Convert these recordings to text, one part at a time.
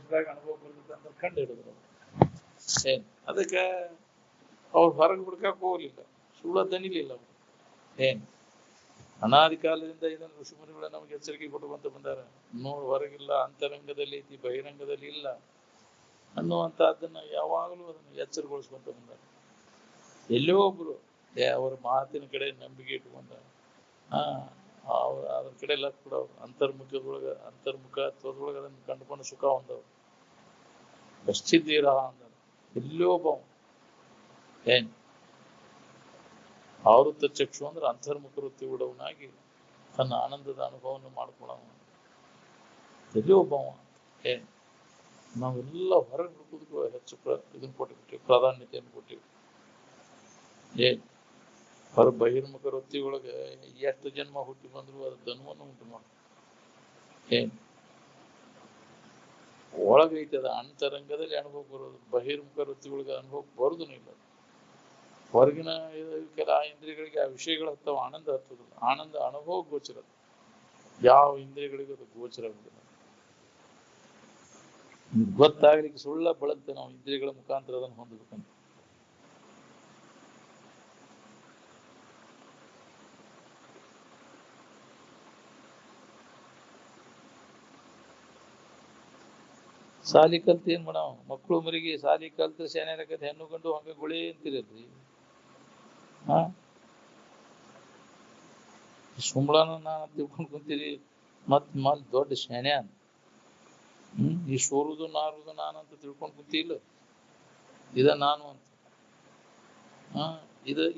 ವರ್ಷದಾಗ ಅನುಭವ ಬರ್ತದೆ ಅಂತ ಕಂಡು ಹಿಡಿದ್ರು. ಏನ್ ಅದಕ್ಕೆ ಅವ್ರು ಹೊರಗೆ ಹುಡ್ಕಕ್ ಹೋಗ್ಲಿಲ್ಲ, ಸುಳ್ಳ ದನಿಲಿಲ್ಲ ಅವ್ರು. ಏನ್ ಅನಾದಿ ಕಾಲದಿಂದ ಇದನ್ನು ಋಷಿಮುನಿಗಳ ನಮ್ಗೆ ಎಚ್ಚರಿಕೆ ಕೊಟ್ಟುಕೊಂತ ಬಂದಾರ. ನೋಡು, ಹೊರಗಿಲ್ಲ, ಅಂತರಂಗದಲ್ಲಿ ಐತಿ, ಬಹಿರಂಗದಲ್ಲಿ ಇಲ್ಲ ಅನ್ನುವಂತಹದ್ದನ್ನ ಯಾವಾಗಲೂ ಅದನ್ನು ಎಚ್ಚರಗೊಳಿಸ್ಕೊಂತ ಬಂದಾರ. ಎಲ್ಲೋ ಒಬ್ರು ಅವರ ಮಾತಿನ ಕಡೆ ನಂಬಿಕೆ ಇಟ್ಕೊಂಡ ಅದ್ರ ಕಡೆ ಲಕ್ ಕೊಡವ್ರು, ಅಂತರ್ಮುಖತ್ವದೊಳಗೆ ಅದನ್ನು ಕಂಡುಕೊಂಡು ಸುಖ ಹೊಂದವ್ರು. ಕಶ್ಚಿದ್ದೀರ ಅಂದ ಎಲ್ಲೋ ಒಬ್ಬ ಏನ್ ಆವೃತ್ತ ಚಕ್ಷು ಅಂದ್ರೆ ಅಂತರ್ಮುಖ ವೃತ್ತಿ ಉಡವನಾಗಿ ತನ್ನ ಆನಂದದ ಅನುಭವವನ್ನು ಮಾಡ್ಕೊಳ್ಳೋಣ. ಎಲ್ಲಿ ಒಬ್ಬವ ಏನ್ ನಾವೆಲ್ಲ ಹೊರಗೆ ಹುಡುಕೋದಕ್ಕೂ ಹೆಚ್ಚು ಇದನ್ನ ಕೊಟ್ಟಿಬಿಟ್ಟಿವಿ, ಪ್ರಾಧಾನ್ಯತೆಯನ್ನು ಕೊಟ್ಟಿವಿ. ಏನ್ ಬಹಿರ್ಮುಖ ವೃತ್ತಿ ಒಳಗೆ ಎಷ್ಟು ಜನ್ಮ ಹುಟ್ಟಿ ಬಂದ್ರು ಅದು ಧನವನ್ನು ಉಂಟು ಮಾಡ. ಏನ್ ಒಳಗೈತೆ ಅದ ಅಂತರಂಗದಲ್ಲಿ ಅನುಭವ ಬರೋದು, ಬಹಿರ್ಮುಖ ವೃತ್ತಿಗಳಿಗೆ ಅನುಭವ ಬರೋದೂ ಇಲ್ಲ. ಹೊರಗಿನ ಕೆಲ ಇಂದ್ರಿಯಗಳಿಗೆ ಆ ವಿಷಯಗಳು ಹತ್ತವ, ಆನಂದ ಹತ್ತದಿಲ್ಲ. ಆನಂದ ಅನುಭವ ಗೋಚರ, ಯಾವ ಇಂದ್ರಿಯಗಳಿಗೂ ಅದು ಗೋಚರ ಆಗುದಿಲ್ಲ. ಗೊತ್ತಾಗ್ಲಿಕ್ಕೆ ಸುಳ್ಳ ಬಳತ್ತೆ ನಾವು ಇಂದ್ರಿಯಗಳ ಮುಖಾಂತರ ಅದನ್ನು ಹೊಂದಬೇಕಂತ. ಸಾಲಿ ಕಲ್ತು ಏನ್ ಮಾಡವ, ಮಕ್ಕಳು ಮರಿಗೆ ಸಾಲಿ ಕಲ್ತು ಶಾನ್ಯಾರಕತೆ ಹೆಣ್ಣು ಗಂಡು ಹಂಗ ಗುಳಿ ಅಂತಿರಲ್ರಿ. ಸುಂಬಳನ ನಾನು ತಿಳ್ಕೊಂಡು ಕುಂತೀರಿ, ಮತ್ ದೊಡ್ಡ ಶಾನ್ಯ ಈ ಸೋರುದು ನಾರುದು ನಾನಂತ ತಿಳ್ಕೊಂಡು ಕುಂತಿಲ್ಲ. ಇದ ನಾನು ಅಂತ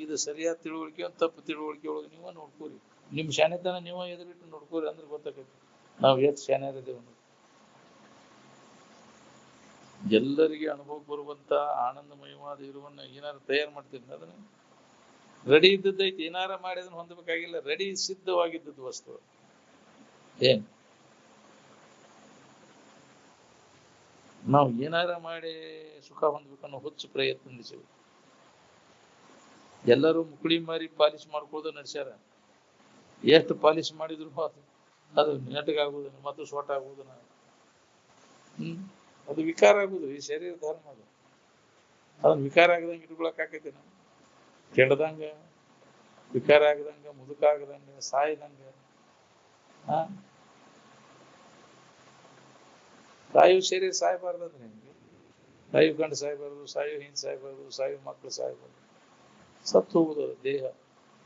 ಇದು ಸರಿಯಾದ ತಿಳುವಳಿಕೆ, ತಪ್ಪು ತಿಳುವಳಿಕೆ ಒಳಗೆ ನೀವ ನೋಡ್ಕೋರಿ. ನಿಮ್ ಶಾನ್ಯತನ ನೀವ ಎದುರಿಟ್ಟು ನೋಡ್ಕೋರಿ, ಅಂದ್ರೆ ಗೊತ್ತಾಗೈತಿ ನಾವ್ ಎಷ್ಟು ಶಾನ್ಯರಿದ್ದೇವೆ. ಎಲ್ಲರಿಗೆ ಅನುಭವ ಬರುವಂತ ಆನಂದಮಯವಾದ ಇರುವನ್ನ ಏನಾರು ತಯಾರು ಮಾಡ್ತೀರಿ, ಅದನ್ನ ರೆಡಿ ಇದ್ದದ್ದೈತಿ, ಏನಾರ ಮಾಡಿ ಅದನ್ನ ಹೊಂದಬೇಕಾಗಿಲ್ಲ. ರೆಡಿ ಸಿದ್ಧವಾಗಿದ್ದದ್ದು ವಸ್ತು. ಏನ್ ನಾವು ಏನಾರ ಮಾಡಿ ಸುಖ ಹೊಂದ್ಬೇಕನ್ನೋ ಹುಚ್ಚು ಪ್ರಯತ್ನ ನಡೆಸಿವಿ. ಎಲ್ಲರೂ ಮುಕುಳಿ ಮಾರಿ ಪಾಲಿಶ್ ಮಾಡ್ಕೊಳ್ಳೋದು ನಡೆಸ್ಯಾರ. ಎಷ್ಟು ಪಾಲಿಶ್ ಮಾಡಿದ್ರು ಅದು ನೆಟ್ಟಗಾಗುವುದನ್ನು ಮತ್ತು ಸೊಟ್ಟ ಆಗುವುದನ್ನ ಅದು ವಿಕಾರ ಆಗುದು. ಈ ಶರೀರ ಧರ್ಮ ಅದು. ಅದನ್ನ ವಿಕಾರ ಆಗದಂಗ ಇಟ್ಕೊಳಕ್ ಆಕೈತಿ ನಾವು. ಕೆಡದಂಗ, ವಿಕಾರ ಆಗದಂಗ, ಮುದುಕ ಆಗದಂಗ, ಸಾಯ್ದಂಗ. ಸಾಯು ಶರೀರ ಸಾಯಬಾರ್ದಂದ್ರೆ ನಿಮ್ಗೆ ಸಾಯು ಗಂಡು ಸಾಯಬಾರ್ದು, ಸಾಯು ಹಿಂದ್ ಸಾಯಬಾರ್ದು, ಸಾಯು ಮಕ್ಕಳು ಸಾಯಬಾರ್ದು. ಸತ್ತು ಹೋಗುದು ದೇಹ,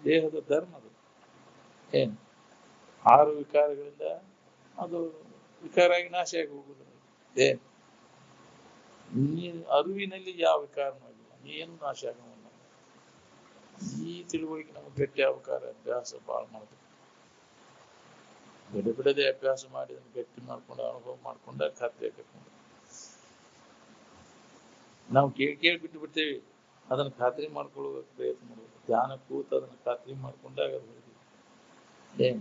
ದೇಹದ ಧರ್ಮ ಅದು. ಏನ್ 6 ವಿಕಾರಗಳಿಂದ ಅದು ವಿಕಾರ ಆಗಿ ನಾಶ ಆಗಿ ಹೋಗುದು. ಏನ್ ಅರಿವಿನಲ್ಲಿ ಯಾವ ವಿಕಾರನೂ ಆಗಿಲ್ಲ, ಏನು ನಾಶ ಆಗೋಲ್ಲ. ಈ ತಿಳುವಳಿಕೆ ನಮಗೆ ಗಟ್ಟಿ ಅವಕಾರ ಅಭ್ಯಾಸ ಭಾಳ ಮಾಡ್ಬೇಕು. ಬಿಡದೆ ಅಭ್ಯಾಸ ಮಾಡಿ ಅದನ್ನು ಗಟ್ಟಿ ಮಾಡ್ಕೊಂಡು ಅನುಭವ ಮಾಡ್ಕೊಂಡ ಖಾತ್ರಿ ಹಾಕೊಂಡು ನಾವು ಕೇಳಿ ಬಿಟ್ಟು ಬಿಡ್ತೇವಿ. ಅದನ್ನ ಖಾತ್ರಿ ಮಾಡ್ಕೊಳ್ಳೋ ಪ್ರಯತ್ನ ಮಾಡ್ಬೇಕು. ಧ್ಯಾನ ಕೂತು ಅದನ್ನ ಖಾತ್ರಿ ಮಾಡ್ಕೊಂಡಾಗ ಅದು ಏನ್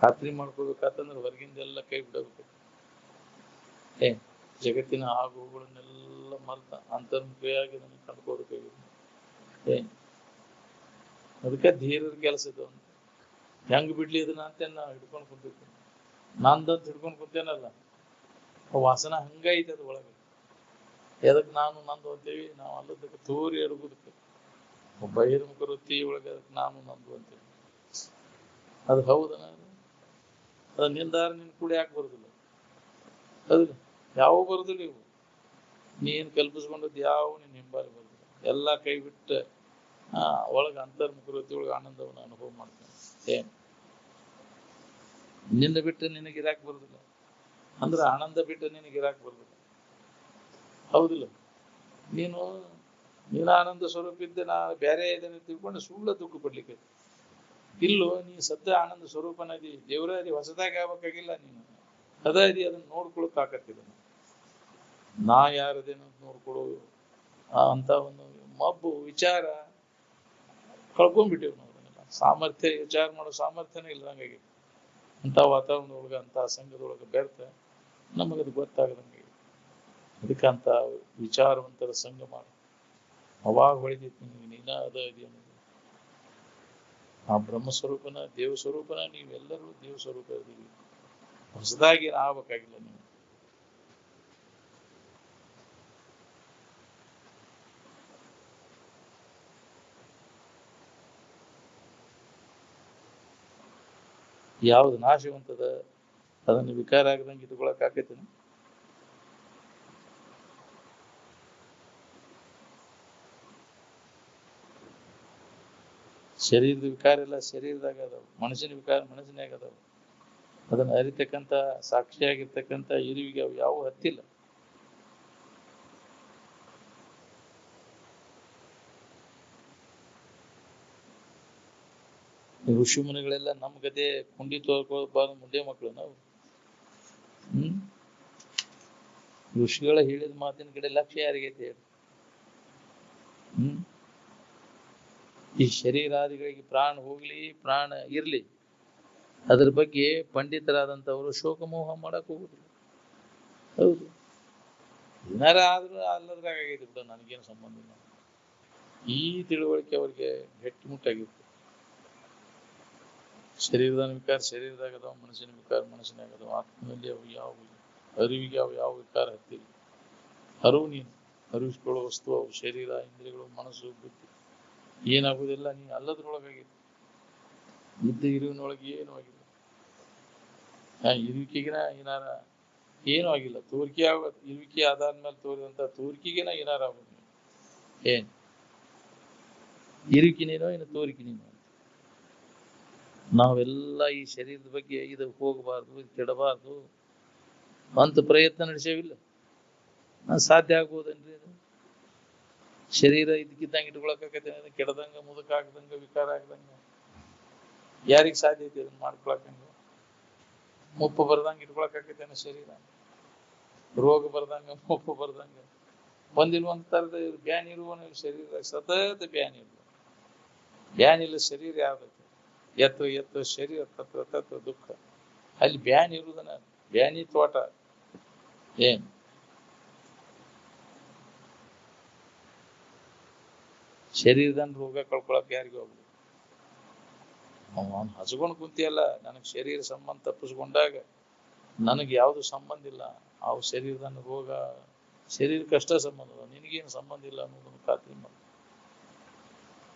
ಖಾತ್ರಿ ಮಾಡ್ಕೊಳ್ಬೇಕಾತಂದ್ರೆ ಹೊರಗಿಂದೆಲ್ಲ ಕೈ ಬಿಡಬೇಕು. ಏನ್ ಜಗತ್ತಿನ ಆಗುಗಳನ್ನೆಲ್ಲ ಮರ್ತ ಅಂತರ್ಮುಖಿಯಾಗಿ ಅದನ್ನು ಕಂಡುಕೋಬೇಕಾಗಿದೆ. ಏನ್ ಅದಕ್ಕೆ ಧೀರರ ಕೆಲಸ ಇದು ಅಂತ. ಹೆಂಗ್ ಬಿಡ್ಲಿ ಇದನ್ನ ಅಂತ ನಾವು ಹಿಡ್ಕೊಂಡು ಕುಂತಿರ್ತೀವಿ. ನಂದಂತ ಹಿಡ್ಕೊಂಡು ಕುಂತೇನಲ್ಲ, ವಾಸನ ಹಂಗೈತೆ ಅದ ಒಳಗೆ. ಎದಕ್ ನಾನು ನಂದು ಅಂತೇವಿ, ನಾವು ಅಲ್ಲದಕ್ಕೆ ತೋರಿ ಅಡುಗುದಕ್ಕೆ. ಬಹಿರ್ಮುಖ ವೃತ್ತಿ ಒಳಗೆ ಅದಕ್ಕೆ ನಾನು ನಂದು ಅಂತೇವಿ. ಅದು ಹೌದನ? ಅದ ನಿಂದಾರ ನಿನ್ ಕೂಡ ಯಾಕೆ ಬರುದಿಲ್ಲ? ಅದು ಯಾವ ಬರುದಿಲ್ಲ. ಇವು ನೀನ್ ಕಲ್ಪಿಸ್ಕೊಂಡದ್ದು ಯಾವ ನಿನ್ ಹಿಂಬಾಲಿ ಬರುದಿಲ್ಲ. ಎಲ್ಲ ಕೈ ಬಿಟ್ಟ ಒಳಗ ಅಂತರ್ಮುಖ ವೃತ್ತಿ ಒಳಗೆ ಆನಂದವನ್ನು ಅನುಭವ ಮಾಡ್ತೇನೆ. ಏನ್ ನಿನ್ನ ಬಿಟ್ಟು ನಿನಗೆ ಇರಾಕ್ ಬರುದಿಲ್ಲ ಅಂದ್ರೆ ಆನಂದ ಬಿಟ್ಟು ನಿನಗೆ ಇರಾಕ್ ಬರುದಿಲ್ಲ. ಹೌದಿಲ್ಲ? ನೀನು ಆನಂದ ಸ್ವರೂಪ ಇದ್ದೆ, ನಾ ಬೇರೆ ಇದನ್ನು ತಿಳ್ಕೊಂಡು ಸುಳ್ಳ ದುಃಖ ಪಡ್ಲಿಕ್ಕೆ ಇಲ್ಲೋ. ನೀ ಸದ್ದ ಆನಂದ ಸ್ವರೂಪನದಿ, ದೇವರಾದಿ ಹೊಸದಾಗಿ ಆಗ್ಬೇಕಾಗಿಲ್ಲ. ನೀನು ಅದಾದಿ ಅದನ್ನ ನೋಡ್ಕೊಳ್ಳೋಕ್ ಆಕತ್ತಿದ. ನಾ ಯಾರದೇನೋ ನೋಡ್ಕೊಳ್ಳೋ ಅಂತ ಒಂದು ಮಬ್ಬು ವಿಚಾರ ಕಳ್ಕೊಂಡ್ಬಿಟ್ಟೇವ್ ನಾವು. ಅದನ್ನೆಲ್ಲ ಸಾಮರ್ಥ್ಯ, ವಿಚಾರ ಮಾಡೋ ಸಾಮರ್ಥ್ಯನೇ ಇಲ್ದಂಗಾಗಿ ಅಂತ ವಾತಾವರಣದೊಳಗ, ಅಂತ ಸಂಘದೊಳಗೆ ಬೆರ್ತ ನಮಗದು ಗೊತ್ತಾಗದಂಗೆ. ಅದಕ್ಕಂತ ವಿಚಾರವಂತರ ಸಂಘ ಮಾಡಿ ಅವಾಗ ಹೊಳಿದೈತಿ ನಿಮಗೆ ನೀನ ಅದ ಇದೆ ಅನ್ನೋದು. ಆ ಬ್ರಹ್ಮಸ್ವರೂಪನ, ದೇವ ಸ್ವರೂಪನ, ನೀವೆಲ್ಲರೂ ದೇವ ಸ್ವರೂಪ ಇದ್ದೀವಿ. ಹೊಸದಾಗಿ ಆಗ್ಬೇಕಾಗಿಲ್ಲ ನೀವು. ಯಾವ್ದು ನಾಶವಂತದ ಅದನ್ನು ವಿಕಾರ ಆಗದಂಗೆ ಇಟ್ಕೊಳಕ್ ಆಕೈತಿನ? ಶರೀರದ ವಿಕಾರ ಎಲ್ಲ ಶರೀರದಾಗ ಅದಾವ, ಮನುಷ್ಯನ ವಿಕಾರ ಮನಸ್ಸಿನಾಗ ಅದಾವ. ಅದನ್ನ ಅರಿತಕ್ಕಂಥ ಸಾಕ್ಷಿಯಾಗಿರ್ತಕ್ಕಂಥ ಇರುವಿಗೆ ಅವು ಯಾವ ಹತ್ತಿಲ್ಲ. ಋಷಿ ಮುನಿಗಳೆಲ್ಲ ನಮ್ಮ ಗದೆ ಕುಂಡಿ ತೋರ್ಕೋಬಾರ್ದು ಮುಂಡೆ ಮಕ್ಕಳು ನಾವು. ಋಷಿಗಳ ಹೇಳಿದ ಮಾತಿನ ಕಡೆ ಲಕ್ಷ್ಯ ಯಾರಿಗೈತೆ ಹೇಳಿ? ಈ ಶರೀರಾದಿಗಳಿಗೆ ಪ್ರಾಣ ಹೋಗ್ಲಿ ಪ್ರಾಣ ಇರ್ಲಿ, ಅದ್ರ ಬಗ್ಗೆ ಪಂಡಿತರಾದಂಥವರು ಶೋಕಮೋಹ ಮಾಡಕ್ ಹೋಗುದಿಲ್ಲ. ಹೌದು, ಏನಾರ ಆದ್ರೂ ಅಲ್ಲದ್ರಾಗ ಆಗೈತಿ ಬಿಡ, ನನಗೇನು ಸಂಬಂಧ ಇಲ್ಲ. ಈ ತಿಳುವಳಿಕೆ ಅವ್ರಿಗೆ ಗಟ್ಟಿಮುಟ್ಟಾಗಿತ್ತು. ಶರೀರದ ವಿಕಾರ ಶರೀರದಾಗ ಅದಾವ, ಮನಸ್ಸಿನ ವಿಕಾರ ಮನಸ್ಸಿನಾಗ ಅದಾವ. ಆತ್ಮನಲ್ಲಿ ಅವು ಯಾವ ಅರಿವಿಗೆ ಅವು ಯಾವ ವಿಕಾರ ಹತ್ತಿಲ್ಲ. ಅರಿವು ನೀನು ಅರಿವಿಸ್ಕೊಳ್ಳೋ ವಸ್ತು ಅವು ಶರೀರ, ಇಂದ್ರಿಯಗಳು, ಮನಸ್ಸು, ಬುದ್ಧಿ ಏನಾಗುದಿಲ್ಲ. ನೀನು ಅಲ್ಲದ್ರೊಳಗಾಗಿತ್ತು. ಇದ್ದ ಇರುವಿನೊಳಗೆ ಏನೂ ಆಗಿಲ್ಲ. ಇರುವಿಕೆಗಿನ ಏನಾರ ಏನೂ ಆಗಿಲ್ಲ. ತೋರಿಕೆ ಇರುವಿಕೆ ಆದಾದ್ಮೇಲೆ ತೋರಿದಂತ ತೋರಿಕೆಗಿನ ಏನಾರ ಆಗೋದು ಏನ್ ಇರುವಿಕೆ ನೀನೋ ಏನು ತೋರಿಕೆ ನೀನು? ನಾವೆಲ್ಲ ಈ ಶರೀರದ ಬಗ್ಗೆ ಇದು ಹೋಗಬಾರ್ದು, ಇದು ಕೆಡಬಾರ್ದು ಅಂತ ಪ್ರಯತ್ನ ನಡೆಸೇವಿಲ್ಲ. ಸಾಧ್ಯ ಆಗ್ಬೋದನ್ರಿ ಅದು? ಶರೀರ ಇದಕ್ಕಿದ್ದಂಗೆ ಇಟ್ಕೊಳಕಾಗತ್ತೆ? ಕೆಡದಂಗ ಮುದುಕ ಆಗದಂಗ ವಿಕಾರ ಆಗದಂಗ ಯಾರಿಗೆ ಸಾಧ್ಯ ಐತಿ ಅದನ್ನ ಮಾಡ್ಕೊಳಕಂಗ? ಮುಪ್ಪು ಬರ್ದಂಗ ಇಟ್ಕೊಳಕಾಗತ್ತೇನ ಶರೀರ? ರೋಗ ಬರ್ದಂಗ ಮುಪ್ಪು ಬರ್ದಂಗ ಒಂದಿಲ್ಲ ಒಂದ್ ತರದ ಬ್ಯಾನ್ ಇರುವನು ಶರೀರ, ಸತತ ಬ್ಯಾನ್ ಇರುವ ಬ್ಯಾನ್ ಇಲ್ಲ ಶರೀರ ಯಾವ್ದೈತಿ? ಎತ್ತು ಎತ್ತು ಶರೀರ ತತ್ವ ತತ್ವ ದುಃಖ. ಅಲ್ಲಿ ಬ್ಯಾನ್ ಇರುವುದನ ಬ್ಯಾನಿ ತೋಟ ಏನ್? ಶರೀರದನ್ನ ರೋಗ ಕಳ್ಕೊಳಕ್ ಯಾರಿಗೂ ಹೋಗ್ಲಿ. ಅವನು ಹಚ್ಕೊಂಡ್ ಕುಂತಿಯಲ್ಲ, ನನಗ್ ಶರೀರ ಸಂಬಂಧ ತಪ್ಪಿಸ್ಕೊಂಡಾಗ ನನಗೆ ಯಾವ್ದು ಸಂಬಂಧ ಇಲ್ಲ. ಅವು ಶರೀರದನ್ನ ರೋಗ ಶರೀರಕ್ಕಷ್ಟ ಸಂಬಂಧ, ನಿನಗೇನು ಸಂಬಂಧ ಇಲ್ಲ ಅನ್ನೋದನ್ನು ಖಾತ್ರಿ ಮಾಡ.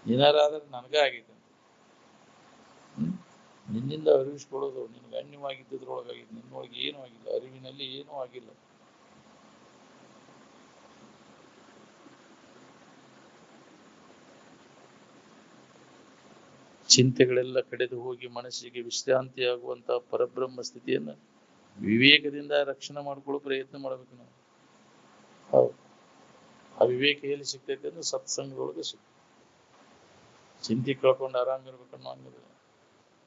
ಏನಾರಾದ್ರೆ ನನಗ ಆಗೈತೆ ಅಂತ ನಿನ್ನಿಂದ ಅರಿವಿಸ್ಕೊಳ್ಳೋದು. ನಿನ್ಗೆ ಅನ್ಯವಾಗಿದ್ದದ್ರೊಳಗಾಗಿದ್ದು, ನಿನ್ನೊಳಗೆ ಏನೂ ಆಗಿಲ್ಲ, ಅರಿವಿನಲ್ಲಿ ಏನೂ ಆಗಿಲ್ಲ. ಚಿಂತೆಗಳೆಲ್ಲ ಕಡೆದು ಹೋಗಿ ಮನಸ್ಸಿಗೆ ವಿಶ್ರಾಂತಿಯಾಗುವಂತ ಪರಬ್ರಹ್ಮ ಸ್ಥಿತಿಯನ್ನ ವಿವೇಕದಿಂದ ರಕ್ಷಣೆ ಮಾಡ್ಕೊಳ್ಳೋ ಪ್ರಯತ್ನ ಮಾಡ್ಬೇಕು ನಾವು. ಹೌದು, ಆ ವಿವೇಕ ಎಲ್ಲಿ ಸಿಗ್ತೈತೆ ಅಂದ್ರೆ ಸತ್ಸಂಗದೊಳಗೆ ಸಿಗ್ತೈತೆ. ಚಿಂತೆ ಕಳ್ಕೊಂಡು ಆರಾಮ್ ಇರ್ಬೇಕನ್ನೋ ಹಂಗಿದ್ರೆ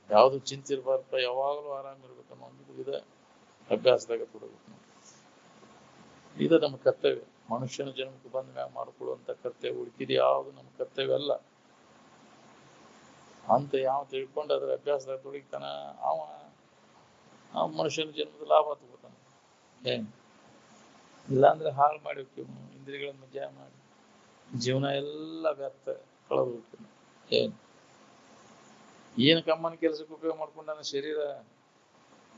ಯಾವ್ದು ಚಿಂತೆ ಇರ್ಬಾರ್ದ, ಯಾವಾಗಲೂ ಆರಾಮ್ ಇರ್ಬೇಕನ್ನೋ ಹಂಗಿದ್ರೆ ಇದ ಅಭ್ಯಾಸದಾಗ ತೊಡಬೇಕು. ಇದ ನಮ್ಮ ಕರ್ತವ್ಯ. ಮನುಷ್ಯನ ಜನ್ಮಕ್ಕೆ ಬಂದ ಮ್ಯಾಗ ಮಾಡ್ಕೊಳ್ಳುವಂತ ಕರ್ತವ್ಯ. ಉಳಿಕಿದ ಯಾವುದು ನಮ್ಮ ಕರ್ತವ್ಯ ಅಲ್ಲ ಅಂತ ಯಾವ ತಿಳ್ಕೊಂಡು ಅದ್ರ ಅಭ್ಯಾಸದಾಗ ತೊಡಗಿತಾನ ಅವ ಮನುಷ್ಯನ ಜನ್ಮದ ಲಾಭ ತಗೋತಾನ. ಏನ್ ಇಲ್ಲಾಂದ್ರೆ ಹಾಳು ಮಾಡಿ ಹೋಗ್ತೀವಿ, ಇಂದ್ರಿಯಗಳ ಮಜಾ ಮಾಡಿ ಜೀವನ ಎಲ್ಲ ವ್ಯರ್ಥ ಕಳೆದು ಹೋಗ್ತೀವಿ. ಏನ್ ಕಮ್ಮನ ಕೆಲಸಕ್ಕೆ ಉಪಯೋಗ ಮಾಡ್ಕೊಂಡ ಶರೀರ?